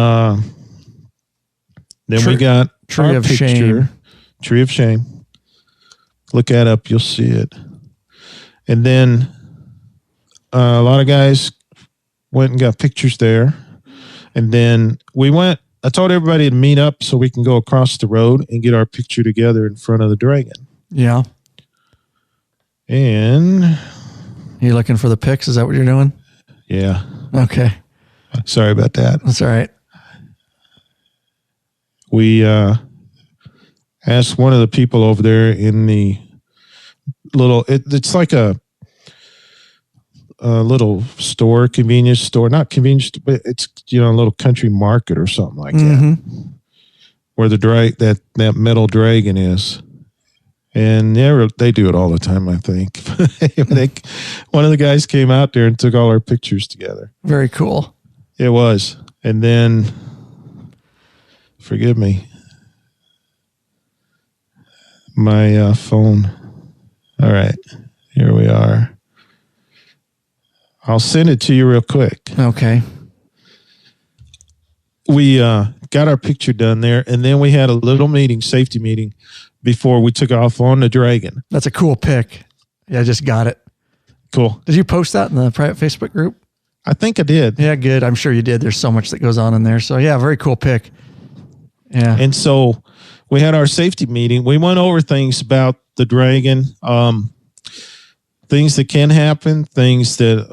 we got
Tree of Shame.
Tree of Shame. Look that up. You'll see it. And then a lot of guys went and got pictures there. And then we went I told everybody to meet up so we can go across the road and get our picture together in front of the dragon.
Yeah.
And
you looking for the pics? Is that what you're doing?
Yeah.
Okay.
Sorry about that.
That's all right.
We asked one of the people over there in the little, it's like a little store, convenience store, not convenience, but it's, a little country market or something like that, where that metal dragon is. And they do it all the time, I think. One of the guys came out there and took all our pictures together.
Very cool.
It was. And then, forgive me, my phone. All right, here we are. I'll send it to you real quick.
Okay.
We got our picture done there, and then we had a little safety meeting, before we took off on the dragon.
That's a cool pic. Yeah, I just got it.
Cool.
Did you post that in the private Facebook group?
I think I did.
Yeah, good. I'm sure you did. There's so much that goes on in there. So yeah, very cool pic. Yeah.
And so we had our safety meeting. We went over things about the dragon, things that can happen, things that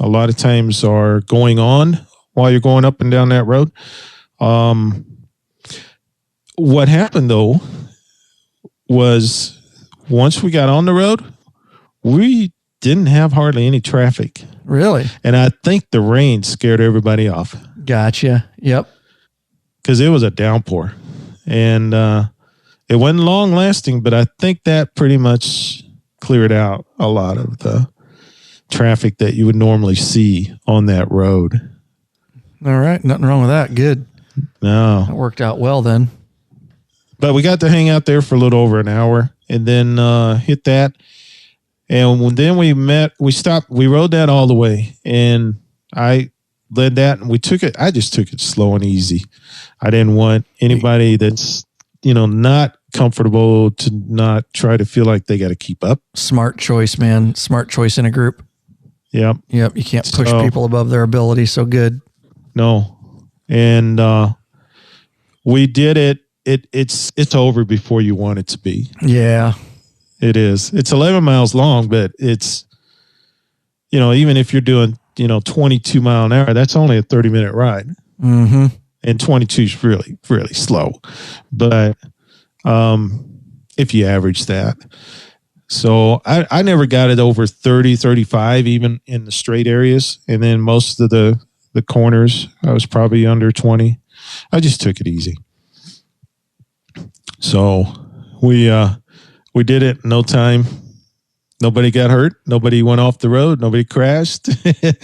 a lot of times are going on while you're going up and down that road. What happened, though, was once we got on the road, we didn't have hardly any traffic.
Really?
And I think the rain scared everybody off.
Gotcha. Yep.
Because it was a downpour. And it wasn't long lasting, but I think that pretty much cleared out a lot of the traffic that you would normally see on that road.
All right. Nothing wrong with that. Good.
No.
That worked out well then.
But we got to hang out there for a little over an hour and then hit that. And then we stopped, we rode that all the way. And I led that and I just took it slow and easy. I didn't want anybody that's, not comfortable to not try to feel like they got to keep up.
Smart choice, man. Smart choice in a group.
Yep.
You can't push people above their ability. So good.
No. And we did it. It's over before you want it to be.
Yeah.
It is. It's 11 miles long, but it's, even if you're doing, 22 mile an hour, that's only a 30-minute ride.
Mm-hmm.
And 22 is really, really slow. But if you average that. So I never got it over 30, 35, even in the straight areas. And then most of the corners, I was probably under 20. I just took it easy. So we did it in no time. Nobody got hurt. Nobody went off the road. Nobody crashed.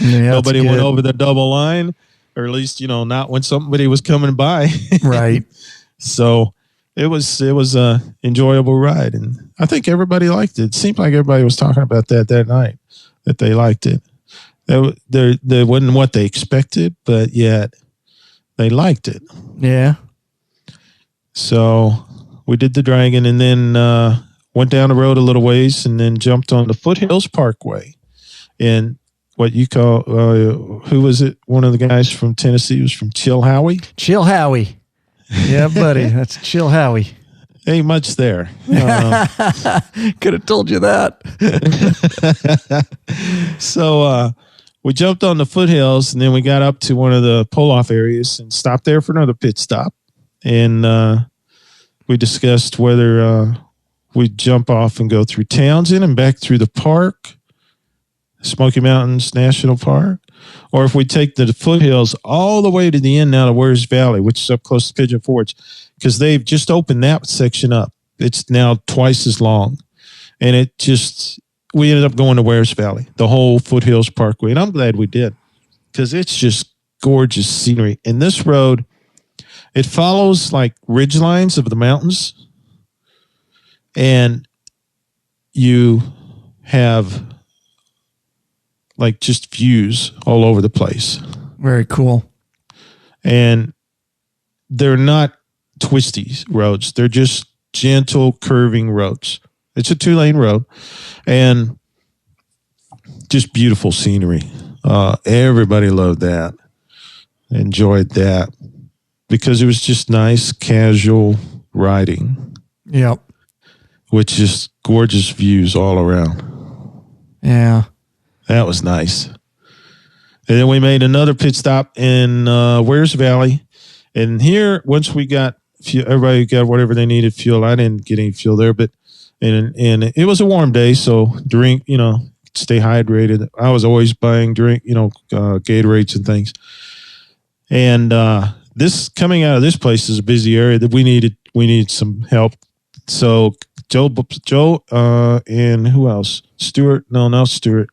Nobody went over the double line, or at least, not when somebody was coming by.
Right.
So it was a enjoyable ride. And I think everybody liked it. It seemed like everybody was talking about that night, that they liked it. They wasn't what they expected, but yet they liked it.
Yeah.
So we did the dragon and then went down the road a little ways and then jumped on the Foothills Parkway. And what you call, who was it? One of the guys from Tennessee was from Chilhowie.
Chilhowie. Yeah, buddy. That's Chilhowie.
Ain't much there.
Could have told you that.
So we jumped on the foothills and then we got up to one of the pull-off areas and stopped there for another pit stop. And we discussed whether we'd jump off and go through Townsend and back through the park, Smoky Mountains National Park, or if we take the foothills all the way to the end now to Wears Valley, which is up close to Pigeon Forge, because they've just opened that section up. It's now twice as long. And we ended up going to Wears Valley, the whole Foothills Parkway. And I'm glad we did, because it's just gorgeous scenery. And this road, it follows like ridge lines of the mountains. And you have like just views all over the place.
Very cool.
And they're not twisty roads. They're just gentle curving roads. It's a 2-lane road and just beautiful scenery. Everybody loved that. Enjoyed that. because it was just nice, casual riding.
Yep.
With just gorgeous views all around.
Yeah.
That was nice. And then we made another pit stop in Wears Valley. And here, once we got fuel, everybody got whatever they needed fuel. I didn't get any fuel there, but and it was a warm day, so drink, stay hydrated. I was always buying drink, Gatorades and things. And this coming out of this place is a busy area that we needed some help. So Joe, and who else? Stuart? No, not Stuart.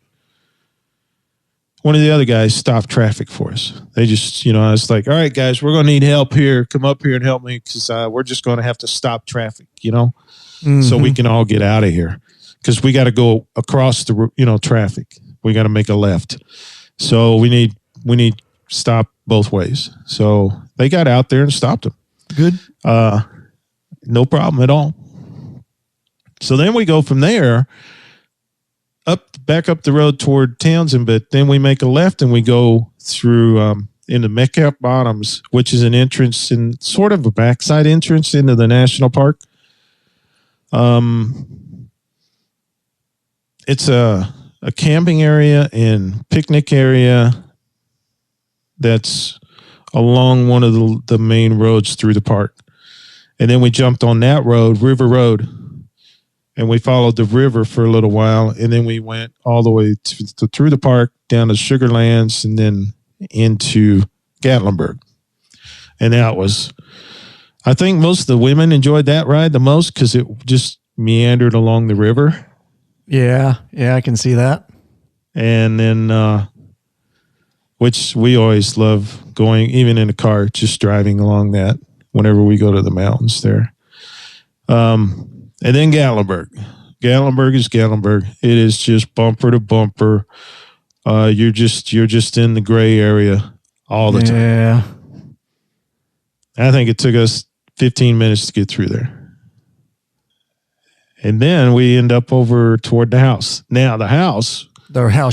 One of the other guys stopped traffic for us. They just, I was like, all right, guys, we're going to need help here. Come up here and help me because we're just going to have to stop traffic, so we can all get out of here because we got to go across the, traffic. We got to make a left. So we need stop both ways. So they got out there and stopped them.
Good.
No problem at all. So then we go from there back up the road toward Townsend, but then we make a left and we go through into Metcalf Bottoms, which is an entrance and sort of a backside entrance into the national park. It's a camping area and picnic area that's along one of the main roads through the park. And then we jumped on that road, River Road, and we followed the river for a little while, and then we went all the way through the park, down to Sugarlands, and then into Gatlinburg. And that was, I think most of the women enjoyed that ride the most because it just meandered along the river.
Yeah, I can see that.
And then, which we always love going, even in a car, just driving along that whenever we go to the mountains there. And then Gatlinburg. Gatlinburg is Gatlinburg. It is just bumper to bumper. You're just in the gray area all the time.
Yeah.
I think it took us 15 minutes to get through there. And then we end up over toward the house. Now the house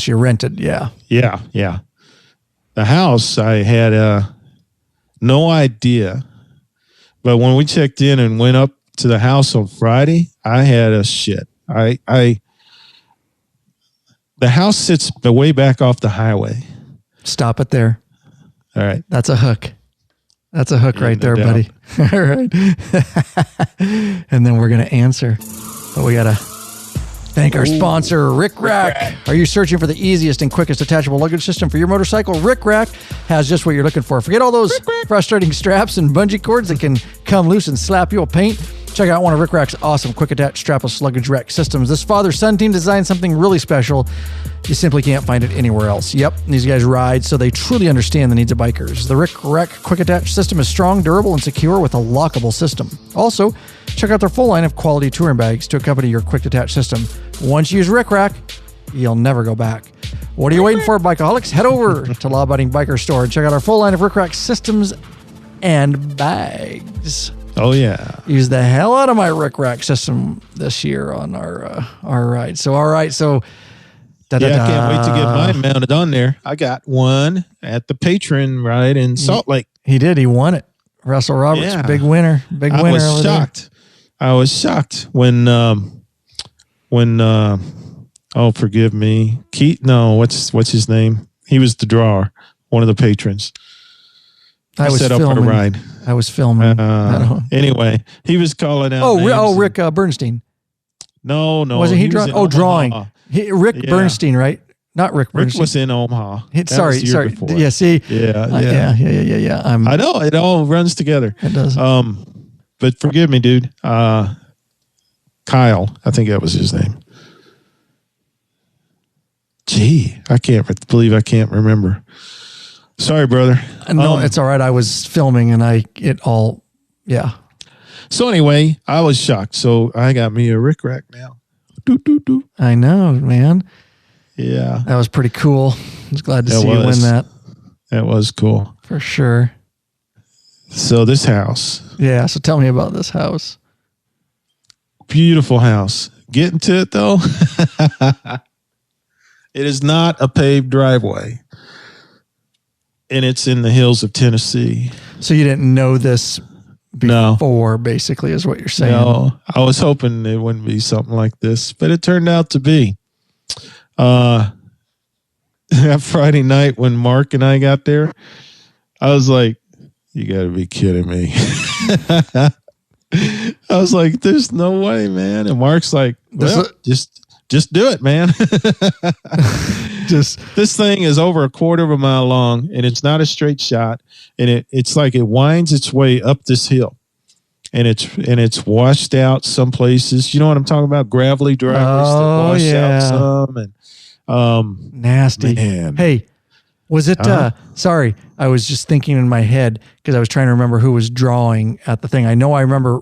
you rented, yeah.
Yeah. The house, I had no idea. But when we checked in and went up to the house on Friday, I had a shit. The house sits way back off the highway.
Stop it there.
All right.
That's a hook. That's a hook right there, buddy. All right. And then we're going to answer. But we got to thank our sponsor, Rick Rack. Are you searching for the easiest and quickest attachable luggage system for your motorcycle? Rick Rack has just what you're looking for. Forget all those frustrating straps and bungee cords that can come loose and slap you a paint. Check out one of Rick Rack's awesome quick attach strapless luggage rack systems. This father-son team designed something really special. You simply can't find it anywhere else. Yep, these guys ride, so they truly understand the needs of bikers. The Rick Rack quick attach system is strong, durable, and secure with a lockable system. Also, check out their full line of quality touring bags to accompany your quick attach system. Once you use Rick Rack, you'll never go back. What are you waiting for, bikeaholics? Head over to Law Abiding Biker Store and check out our full line of Rick Rack systems and bags.
Oh, yeah.
Use the hell out of my Rick Rack system this year on our ride. So, all right. So,
I can't wait to get mine mounted on there. I got one at the Patron ride in Salt Lake.
He did. He won it. Russell Roberts, big winner. Big winner.
I was shocked when oh, forgive me. What's his name? He was the drawer, one of the patrons.
I was
set
filming.
up for the ride.
I was filming.
Anyway, he was calling out.
Rick Bernstein.
No.
Wasn't he drawing? Drawing. Rick Bernstein, right? Not Rick Bernstein.
Rick was in Omaha.
Sorry.
Before.
Yeah, see?
Yeah.
I
know. It all runs together.
It does.
But forgive me, dude. Kyle, I think that was his name. Gee, I can't believe I can't remember. Sorry, brother.
No, it's all right. I was filming and yeah.
So anyway, I was shocked. So I got me a Rick Rack now.
I know, man.
Yeah.
That was pretty cool. I was glad to see you win that.
That was cool.
For sure.
So this house.
Yeah. So tell me about this house.
Beautiful house. Getting to it though. It is not a paved driveway. and it's in the hills of Tennessee.
So you didn't know this before, basically, is what you're saying.
No, I was hoping it wouldn't be something like this, but it turned out to be. That Friday night when Mark and I got there, I was like, you got to be kidding me. I was like, there's no way, man. And Mark's like, well, just do it, man. This thing is over a quarter of a mile long, and it's not a straight shot, and it's like it winds its way up this hill, and it's washed out some places. You know what I'm talking about? Gravelly driveways that wash out some, and
nasty.
Man.
Hey, was it? Sorry, I was just thinking in my head because I was trying to remember who was drawing at the thing. I know I remember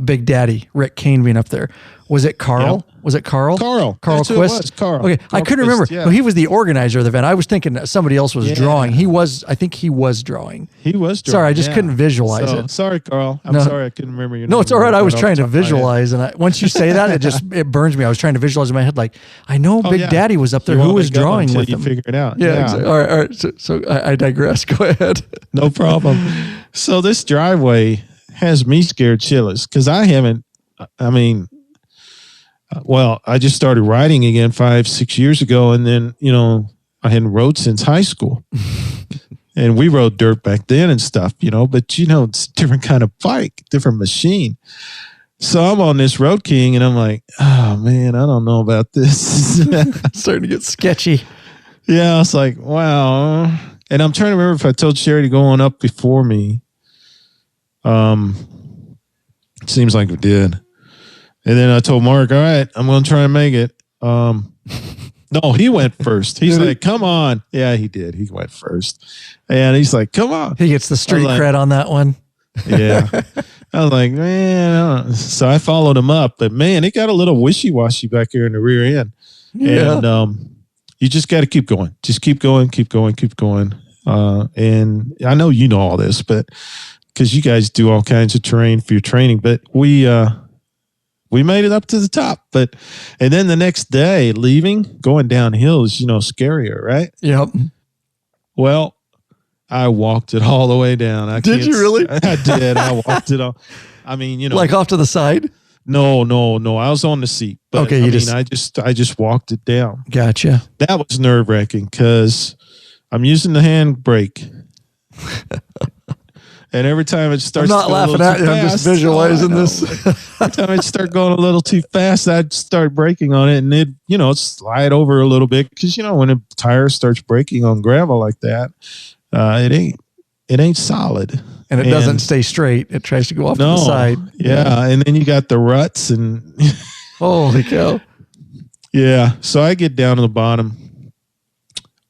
Big Daddy Rick Kane being up there. Was it Carl?
Yep.
Was it Carl?
Carl
Quist?
Carl.
Okay, I couldn't remember.
Yeah.
Well, he was the organizer of the event. I was thinking that somebody else was drawing. I think he was drawing.
He was drawing.
Sorry, I just couldn't visualize it.
Sorry, Carl. I'm sorry I couldn't remember your name.
No, it's all right. I was trying to visualize, and once you say that, it burns me. I was trying to visualize in my head, like, I know Big Daddy was up there. Who was drawing with him?
You figure it out.
Yeah. Exactly. All right. So I digress. Go ahead.
No problem. So this driveway has me scared shitless because I just started riding again 5-6 years ago. And then, I hadn't rode since high school. And we rode dirt back then and stuff, but it's a different kind of bike, different machine. So I'm on this Road King and I'm like, oh man, I don't know about this.
It's starting to get sketchy.
Yeah. I was like, wow. And I'm trying to remember if I told Sherry to go on up before me. It seems like we did. And then I told Mark, all right, I'm going to try and make it. No, he went first. He's like, come on. Yeah, he did. He went first. And he's like, come on.
He gets the street cred on that one.
Yeah. I was like, man. So I followed him up. But, man, it got a little wishy-washy back here in the rear end. Yeah. And you just got to keep going. Just keep going, keep going, keep going. And I know you know all this, but because you guys do all kinds of terrain for your training. But we made it up to the top, and then the next day going downhill is, scarier, right?
Yep.
Well, I walked it all the way down.
Did you really?
I did. I walked it all. I mean,
like off to the side?
No. I was on the seat. But
okay.
I just walked it down.
Gotcha.
That was nerve wracking because I'm using the handbrake. And every time it starts,
I'm not laughing at you. I'm just visualizing this.
Every time it start going a little too fast, I'd start braking on it, and it slide over a little bit because when a tire starts braking on gravel like that, it ain't solid,
and it doesn't stay straight. It tries to go off to the side.
Yeah, and then you got the ruts and
holy cow.
Yeah, so I get down to the bottom.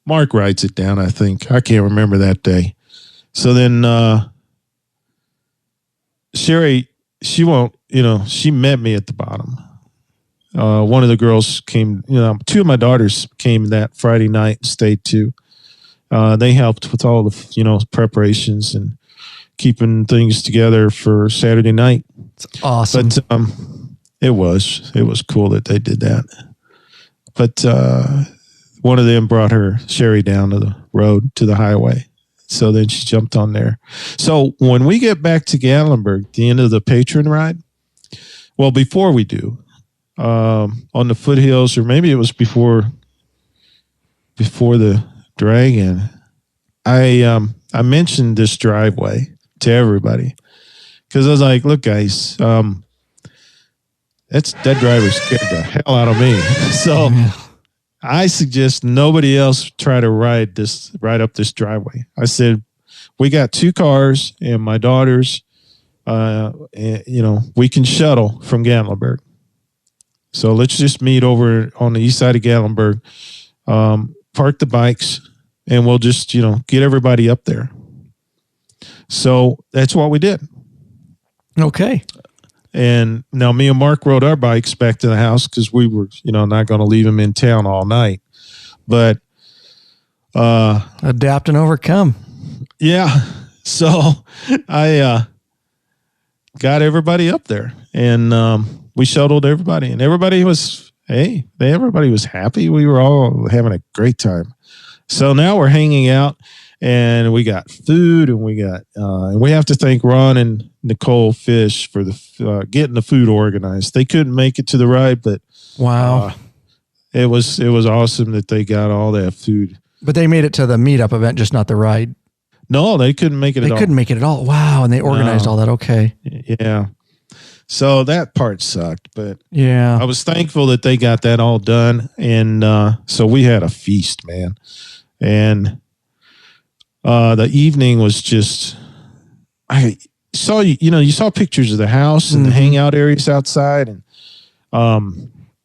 Mark writes it down. I think I can't remember that day. So then. Sherry, she won't, she met me at the bottom. One of the girls came, two of my daughters came that Friday night and stayed too. They helped with all the, preparations and keeping things together for Saturday night.
It's awesome.
But it was cool that they did that. But one of them brought Sherry down to the road, to the highway. So then she jumped on there. So when we get back to Gatlinburg, the end of the patron ride, well, before we do, on the foothills, or maybe it was before the Dragon, I mentioned this driveway to everybody because I was like, look, guys, that driver scared the hell out of me. So I suggest nobody else try to ride up this driveway. I said, we got 2 cars and my daughters, we can shuttle from Gatlinburg. So let's just meet over on the east side of Gatlinburg, park the bikes, and we'll just, get everybody up there. So that's what we did.
Okay.
And now me and Mark rode our bikes back to the house because we were, not going to leave them in town all night. But
adapt and overcome.
Yeah. So I got everybody up there, and we shuttled everybody, and everybody was happy. We were all having a great time. So now we're hanging out, and we got food, and we have to thank Ron and Nicole Fish for the getting the food organized. They couldn't make it to the ride, but
wow,
it was awesome that they got all that food.
But they made it to the meetup event, just not the ride.
No, they couldn't make it at all.
They couldn't make it at all. Wow, and they organized all that. Okay.
Yeah. So that part sucked, but
yeah,
I was thankful that they got that all done, and so we had a feast, man. And the evening was just, I saw you saw pictures of the house and the hangout areas outside, and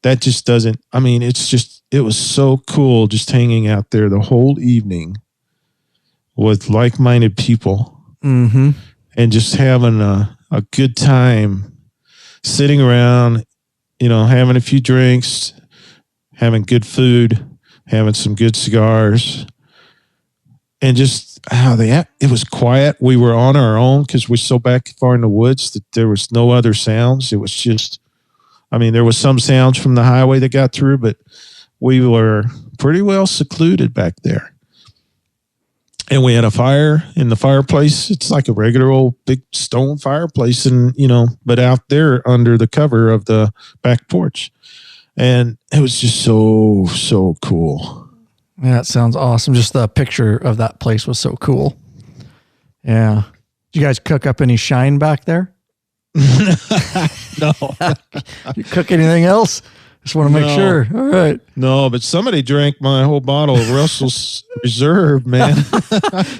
that just doesn't. I mean, it was so cool just hanging out there the whole evening with like-minded people, and just having a good time. Sitting around, having a few drinks, having good food, having some good cigars, and just it was quiet. We were on our own because we're so back far in the woods that there was no other sounds. It was just, there was some sounds from the highway that got through, but we were pretty well secluded back there. And we had a fire in the fireplace. It's like a regular old big stone fireplace, and but out there under the cover of the back porch. And it was just so cool.
Yeah, that sounds awesome. Just the picture of that place was so cool. Yeah. Did you guys cook up any shine back there?
No.
You cook anything else? Just want to make sure. All right.
No, but somebody drank my whole bottle of Russell's Reserve, man.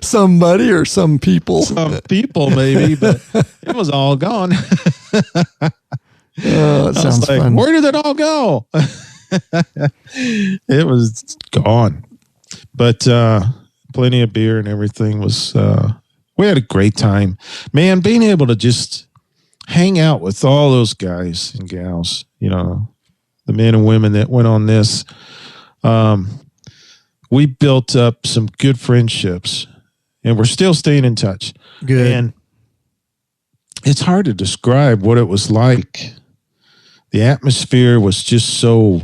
Somebody or some people?
Some people, maybe, but it was all gone.
Oh, that sounds like, fun.
Where did it all go? It was gone. But plenty of beer and everything was, we had a great time. Man, being able to just hang out with all those guys and gals, the men and women that went on this, we built up some good friendships, and we're still staying in touch.
Good.
And it's hard to describe what it was like. The atmosphere was just so,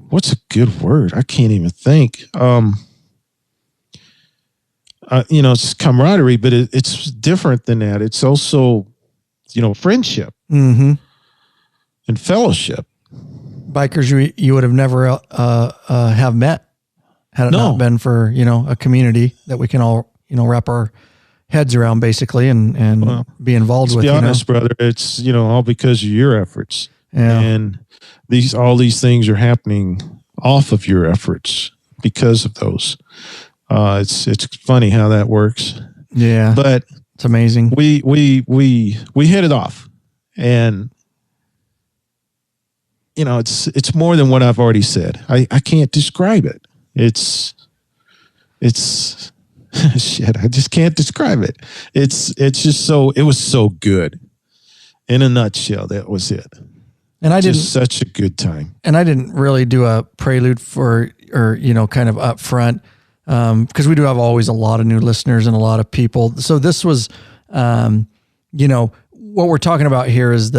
what's a good word? I can't even think. It's camaraderie, but it's different than that. It's also, friendship. Mm-hmm. And fellowship.
Bikers you would have never have met had it not been for a community that we can all wrap our heads around basically and be involved with.
To be honest, brother, it's all because of your efforts.
Yeah.
And all these things are happening off of your efforts because of those. It's funny how that works.
Yeah,
but
it's amazing.
We hit it off, and it's more than what I've already said. I can't describe it. It's shit. I just can't describe it. It's just it was so good. In a nutshell, that was it.
And I
just such a good time.
And I didn't really do a prelude kind of up front, because we do have always a lot of new listeners and a lot of people. So this was, what we're talking about here is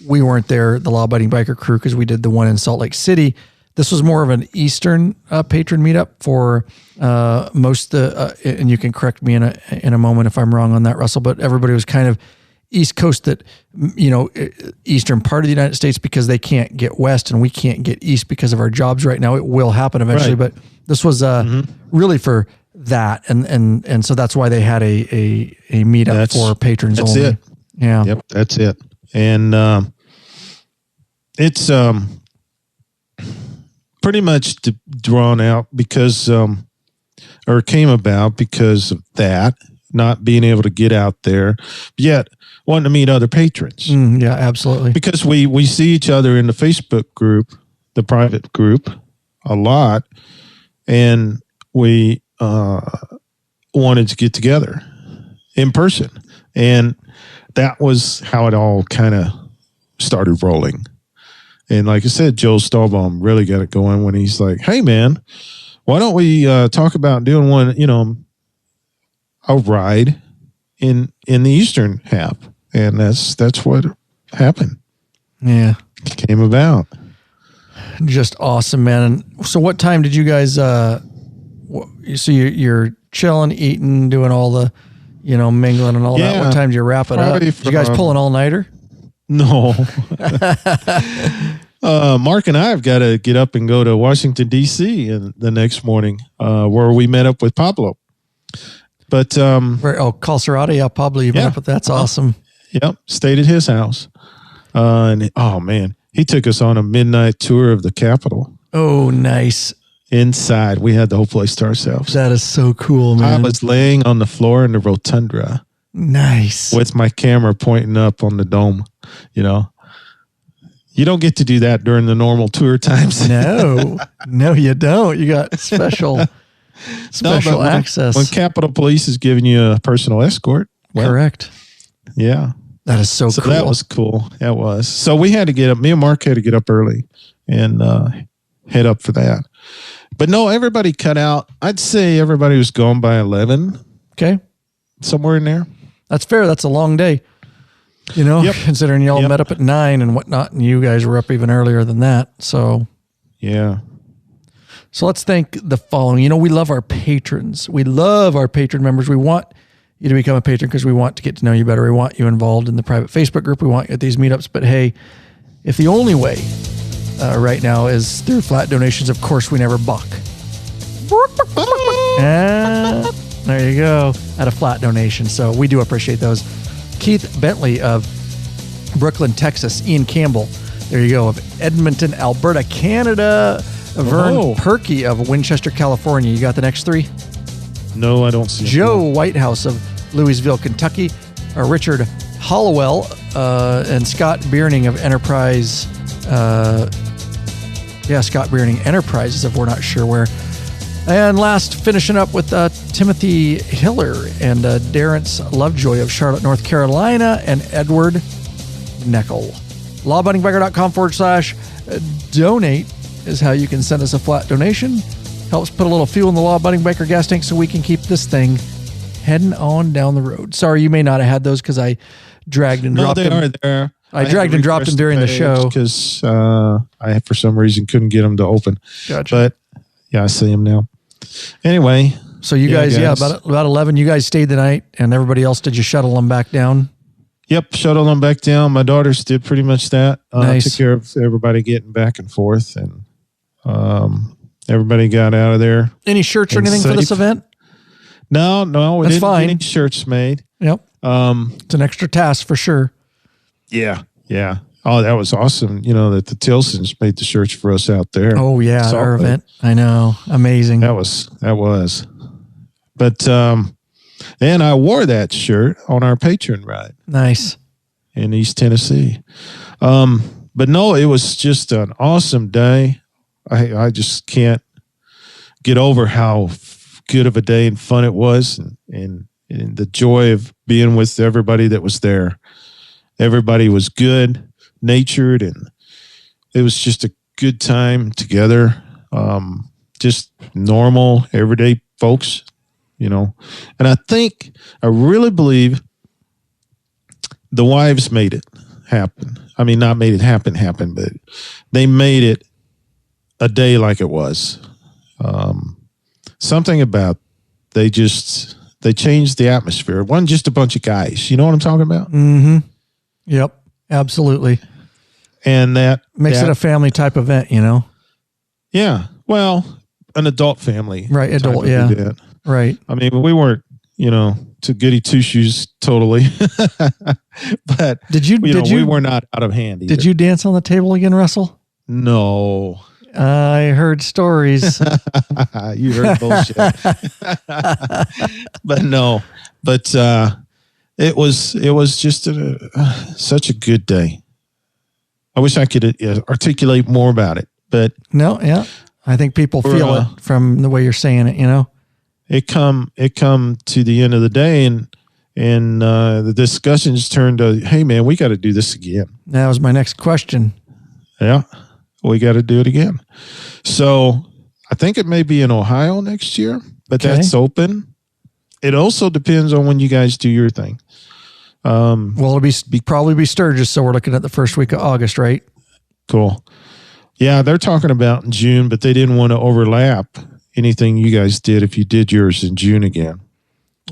we weren't there, the Law Abiding Biker Crew, because we did the one in Salt Lake City. This was more of an Eastern patron meetup for most and you can correct me in a moment if I'm wrong on that, Russell, but everybody was kind of East Coast, that, Eastern part of the United States, because they can't get West and we can't get East because of our jobs right now. It will happen eventually, right. But this was really for that. And so that's why they had a meetup for patrons
that's
only.
It.
Yeah.
Yep. That's it. And it's pretty much drawn out because, or came about because of that, not being able to get out there, yet wanting to meet other patrons.
Yeah, absolutely.
Because we see each other in the Facebook group, the private group, a lot, and we wanted to get together in person. And that was how it all kind of started rolling. And like I said, Joe Stahlbaum really got it going when he's like, hey, man, why don't we talk about doing one, a ride in the Eastern half? And that's what happened.
Yeah.
It came about.
Just awesome, man. So what time did you guys, so you're chilling, eating, doing all the, mingling and all that. What time did you wrap it up? Did you guys pull an all-nighter?
No. Mark and I have got to get up and go to Washington, D.C. the next morning, where we met up with Pablo. But
Calcerati, yeah, Pablo, you met up with. That's awesome.
Yep, stayed at his house. And man, he took us on a midnight tour of the Capitol.
Oh, nice.
Inside, we had the whole place to ourselves.
That is so cool, man.
I was laying on the floor in the rotunda.
Nice.
With my camera pointing up on the dome, You don't get to do that during the normal tour times.
No, you don't. You got special access.
When Capitol Police is giving you a personal escort.
Correct.
Yeah.
That is so cool.
That was cool. That was. So we had to get up. Me and Mark had to get up early and head up for that. But no, everybody cut out. I'd say everybody was gone by 11.
Okay.
Somewhere in there.
That's fair. That's a long day. Considering y'all met up at 9 and whatnot, and you guys were up even earlier than that. So,
yeah.
So let's thank the following. We love our patrons. We love our patron members. We want you to become a patron because we want to get to know you better. We want you involved in the private Facebook group. We want you at these meetups. But hey, if the only way right now is through flat donations, of course we never buck. There you go. At a flat donation. So we do appreciate those. Keith Bentley of Brooklyn, Texas. Ian Campbell, there you go, of Edmonton, Alberta, Canada. Vern Perky of Winchester, California. You got the next three?
No, I don't see
Joe Whitehouse of Louisville, Kentucky. Richard Hollowell and Scott Bierning of Enterprise. Scott Bierning Enterprises, if we're not sure where. And last, finishing up with Timothy Hiller and Darrence Lovejoy of Charlotte, North Carolina, and Edward Neckel. lawabundingbiker.com/donate is how you can send us a flat donation. Helps put a little fuel in the Law Abiding Biker gas tank so we can keep this thing heading on down the road. Sorry, you may not have had those because I dragged and dropped them.
No, they are there.
I dragged and dropped them during the show.
Because I, for some reason, couldn't get them to open.
Gotcha.
But, yeah, I see them now. Anyway.
So you guys, about 11, you guys stayed the night, and everybody else, did you shuttle them back down?
Yep, shuttle them back down. My daughters did pretty much that.
Nice.
Took care of everybody getting back and forth, and everybody got out of there.
Any shirts or anything for this event?
No, we
That's
didn't
fine.
get any shirts made.
Yep. It's an extra task for sure.
Yeah. Oh, that was awesome. That the Tilsons made the shirts for us out there.
Oh yeah, our event. I know, amazing.
That was. But and I wore that shirt on our patron ride.
Nice.
In East Tennessee. But no, it was just an awesome day. I just can't get over how good of a day and fun it was, and the joy of being with everybody that was there. Everybody was good natured, and it was just a good time together. Just normal, everyday folks, and I really believe the wives made it happen. I mean, not made it happen, but they made it a day like it was. Something about they changed the atmosphere. It wasn't just a bunch of guys. You know what I'm talking about?
Mm-hmm. Yep, absolutely.
And that
makes it a family type event,
Yeah. Well, an adult family.
Right. Adult. Yeah. Event. Right.
I mean, we weren't, to goody two shoes totally, but we were not out of hand either.
Did you dance on the table again, Russell?
No.
I heard stories.
You heard bullshit. But no, it was just such a good day. I wish I could articulate more about it, but
no, yeah, I think people feel it from the way you're saying it.
It come to the end of the day, and the discussions turned to, hey man, we got to do this again.
That was my next question.
Yeah, we got to do it again. So I think it may be in Ohio next year, but that's open. It also depends on when you guys do your thing. Well,
it'll probably be Sturgis, so we're looking at the first week of August, right?
Cool. Yeah, they're talking about in June, but they didn't want to overlap anything you guys did if you did yours in June again.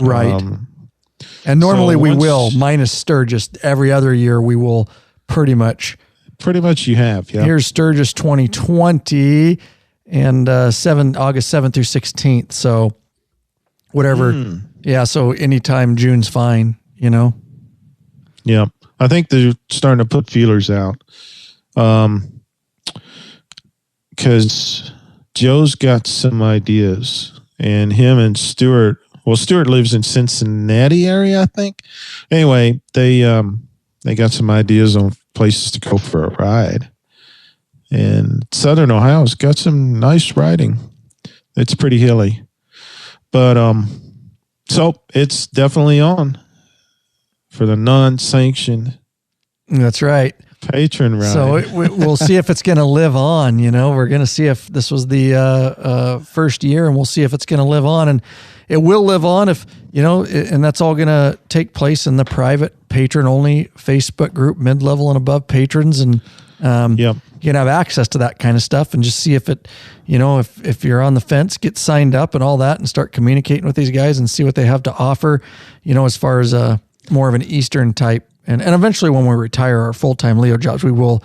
Right. And normally we will, minus Sturgis. Every other year we will pretty much
you have. Yeah.
Here's Sturgis 2020 and August 7th through 16th. So whatever. Yeah. So anytime June's fine, you know?
Yeah. I think they're starting to put feelers out. Because Joe's got some ideas, and him and Stuart lives in Cincinnati area, I think. Anyway, they got some ideas on places to go for a ride. And Southern Ohio's got some nice riding. It's pretty hilly. But so it's definitely on for the non-sanctioned.
That's right.
Patron ride.
So we'll see if it's going to live on. You know, we're going to see if this was the first year, and we'll see if it's going to live on. And it will live on if, you know, and that's all going to take place in the private patron-only Facebook group, mid-level and above patrons. And you can have access to that kind of stuff and just see if it, you know, if you're on the fence, get signed up and all that and start communicating with these guys and see what they have to offer, you know, as far as more of an Eastern type. And eventually when we retire our full-time Leo jobs, we will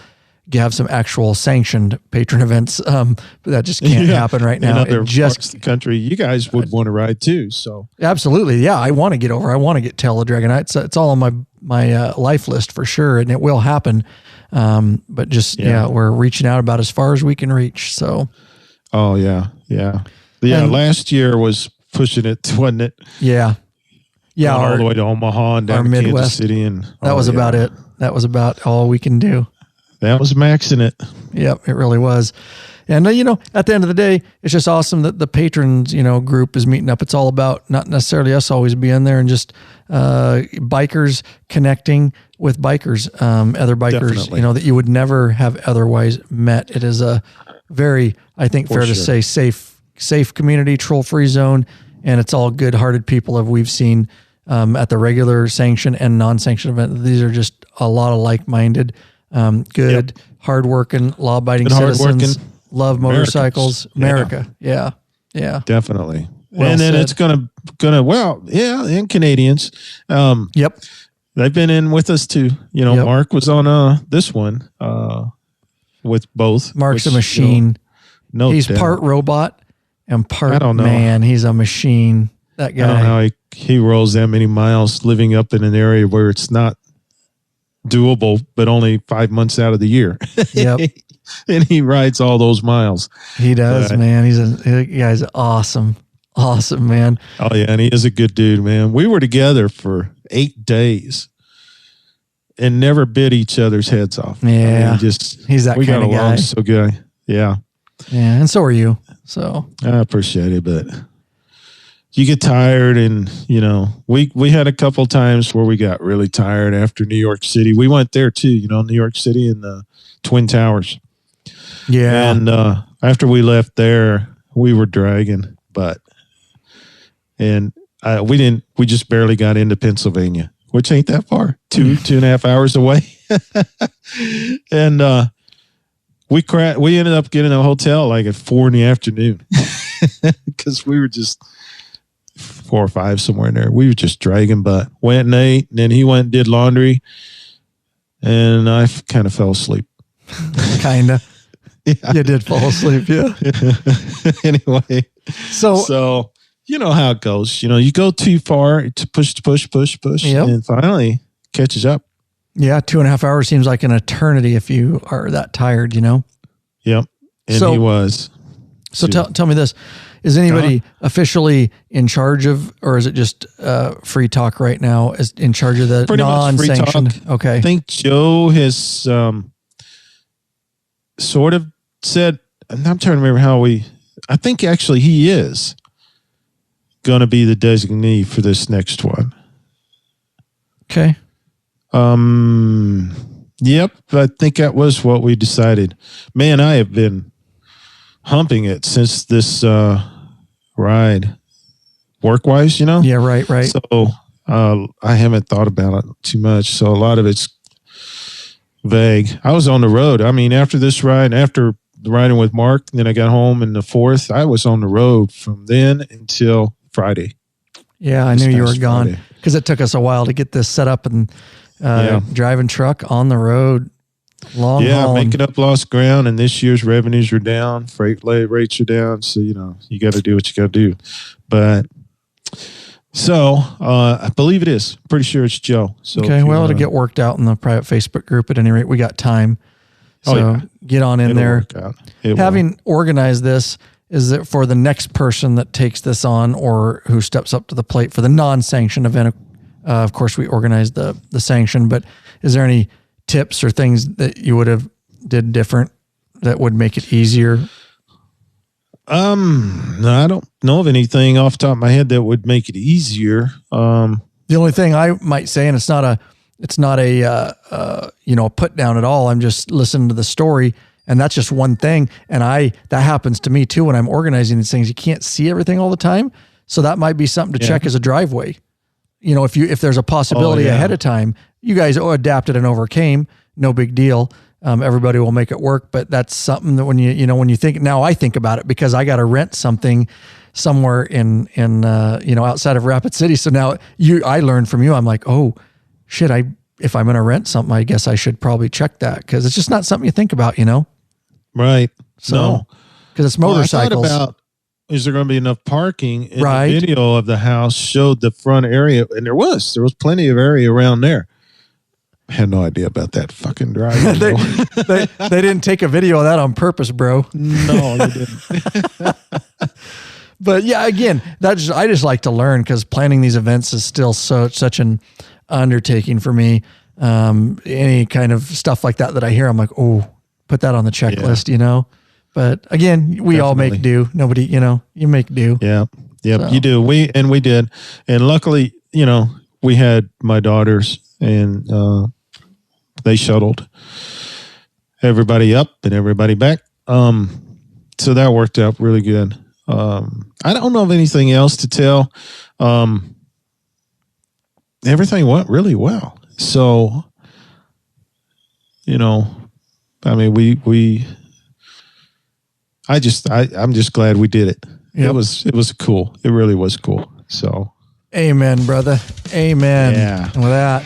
have some actual sanctioned patron events. But that just can't happen right now.
In other parts of the country, you guys would want to ride too. So
absolutely. Yeah. I want to get over. I want to get Tail of Dragon. It's all on my life list for sure. And it will happen. But just, we're reaching out about as far as we can reach. So.
Oh yeah. Yeah. Yeah. Last year was pushing it, wasn't it?
Yeah. Yeah,
all the way to Omaha and down to Kansas City, and
that was about it. That was about all we can do.
That was maxing it.
Yep, it really was. And you know, at the end of the day, it's just awesome that the patrons, you know, group is meeting up. It's all about not necessarily us always being there, and just bikers connecting with bikers, other bikers,
Definitely.
you know, that you would never have otherwise met. It is a very, I think, fair to say, safe community, troll-free zone, and it's all good-hearted people that we've seen at the regular sanction and non-sanctioned event. These are just a lot of like-minded, good, hardworking, law-abiding citizens. Love motorcycles. America. Yeah.
Definitely.
Well
and then
said.
it's gonna and Canadians.
Yep.
They've been in with us too. You know, Mark was on this one with both.
Mark's a machine.
You know,
he's part robot and part man. He's a machine. That guy.
I don't know how he rolls that many miles living up in an area where it's not doable, but only 5 months out of the year.
Yep.
And he rides all those miles.
He does, man. He's awesome. Awesome, man.
Oh yeah. And he is a good dude, man. We were together for 8 days and never bit each other's heads off.
Yeah.
I mean,
he's that
we
kind
got
of guy.
along so good. Yeah.
Yeah. And so are you. So
I appreciate it, but you get tired, and you know, we had a couple times where we got really tired after New York City. We went there too, you know, New York City and the Twin Towers.
Yeah.
And after we left there, we were dragging, we just barely got into Pennsylvania, which ain't that far, 2.5 hours away. And we ended up getting a hotel like at 4 p.m. because we were just 4 or 5 somewhere in there. We were just dragging butt. Went and ate, and then he went and did laundry, and I kind of fell asleep.
Kind of. Yeah. You did fall asleep, yeah.
Anyway, so you know how it goes. You know, you go too far to push, and finally catches up.
Yeah, 2.5 hours seems like an eternity if you are that tired, you know?
Yep, and he was.
So tell me this. Is anybody officially in charge of, or is it just free talk right now, is in charge of the non-sanctioned? Okay.
I think Joe has sort of said, I'm trying to remember I think actually he is going to be the designee for this next one.
Okay.
Yep. I think that was what we decided. Man, I have been humping it since this ride, work-wise, you know?
Yeah, right.
So I haven't thought about it too much. So a lot of it's vague. I was on the road. I mean, after this ride, after riding with Mark. Then I got home in the 4th. I was on the road from then until Friday.
Yeah, I knew you were gone because it took us a while to get this set up and driving truck on the road. Long haul.
Making up lost ground, and this year's revenues are down. Freight rates are down. So, you got to do what you got to do. But so I believe it is. Pretty sure it's Joe. So
okay, well, it'll get worked out in the private Facebook group. At any rate, we got time. So get on in there. Having organized this, is it for the next person that takes this on or who steps up to the plate for the non-sanctioned event? Of course, we organized the sanction, but is there any tips or things that you would have did different that would make it easier?
No, I don't know of anything off the top of my head that would make it easier.
The only thing I might say, and it's not a put down at all. I'm just listening to the story, and that's just one thing. And that happens to me too when I'm organizing these things. You can't see everything all the time, so that might be something to check as a driveway. If there's a possibility ahead of time, you guys adapted and overcame. No big deal. Everybody will make it work. But that's something that when you think, now I think about it because I got to rent something somewhere in outside of Rapid City. So now I learned from you. I'm like, oh shit, if I'm going to rent something, I guess I should probably check that because it's just not something you think about,
Right.
So, because it's motorcycles.
I thought about, is there going to be enough parking? And the video of the house showed the front area, and there was plenty of area around there. I had no idea about that fucking driveway.
they didn't take a video of that on purpose, bro.
No, they didn't.
But yeah, again, I just like to learn because planning these events is still such an undertaking for me. Any kind of stuff like that I hear, I'm like, oh, put that on the checklist, But again, we all make do. Nobody, you make do.
Yeah. Yep, so. You do. We did. And luckily, we had my daughters and they shuttled everybody up and everybody back. So that worked out really good. I don't know of anything else to tell. Everything went really well. So, I mean, I'm just glad we did it. Yep. It was cool. It really was cool. So,
amen, brother. Amen.
Yeah.
And with that,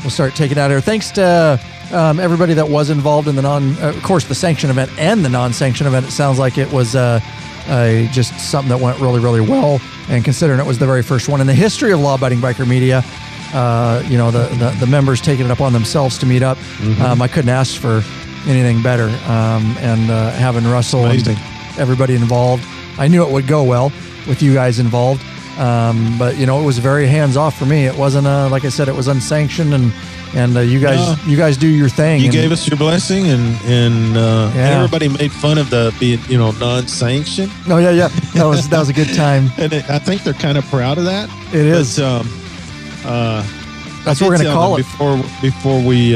we'll start taking out here. Thanks to everybody that was involved in of course, the sanction event and the non-sanction event. It sounds like it was just something that went really, really well. And considering it was the very first one in the history of law-abiding biker media, the members taking it up on themselves to meet up. I couldn't ask for anything better. And having Russell and everybody involved, I knew it would go well with you guys involved. But it was very hands-off for me. It wasn't like I said, it was unsanctioned, and you guys do your thing.
You gave us your blessing, and everybody made fun of the being non-sanctioned.
Oh yeah, that was a good time.
And I think they're kind of proud of that.
It is. That's what we're gonna call it.
Before we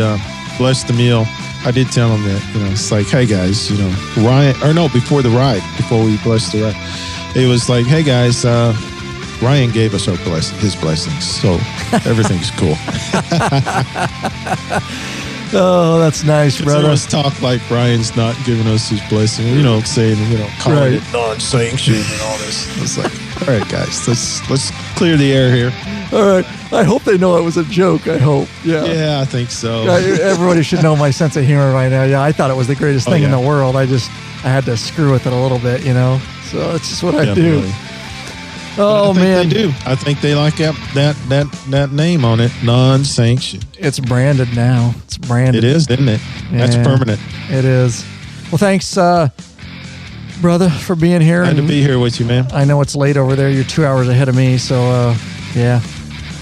blessed the meal, I did tell them that it's like, hey guys, Ryan, or no, before the ride, before we blessed the ride, it was like, hey guys. Ryan gave us his blessings, so everything's cool.
Oh, that's nice, brother.
Let's talk like Ryan's not giving us his blessing, saying, calling it non-sanctioned and all this. It's like, all right, guys, let's clear the air here.
All right. I hope they know it was a joke. I hope. Yeah.
Yeah, I think so.
Everybody should know my sense of humor right now. Yeah, I thought it was the greatest thing in the world. I had to screw with it a little bit, So it's just what I do. Oh man,
they do. I think they like that name on it, non-sanctioned.
It's branded now. It's branded.
It is, isn't it? Yeah, that's permanent.
It is. Well, thanks, brother, for being here.
Glad to be here with you, man.
I know it's late over there. You're 2 hours ahead of me, so yeah,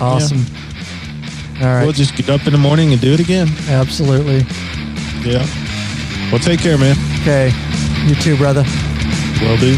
awesome. Yeah. All right,
we'll just get up in the morning and do it again.
Absolutely.
Yeah. Well, take care, man.
Okay. You too, brother.
Will do.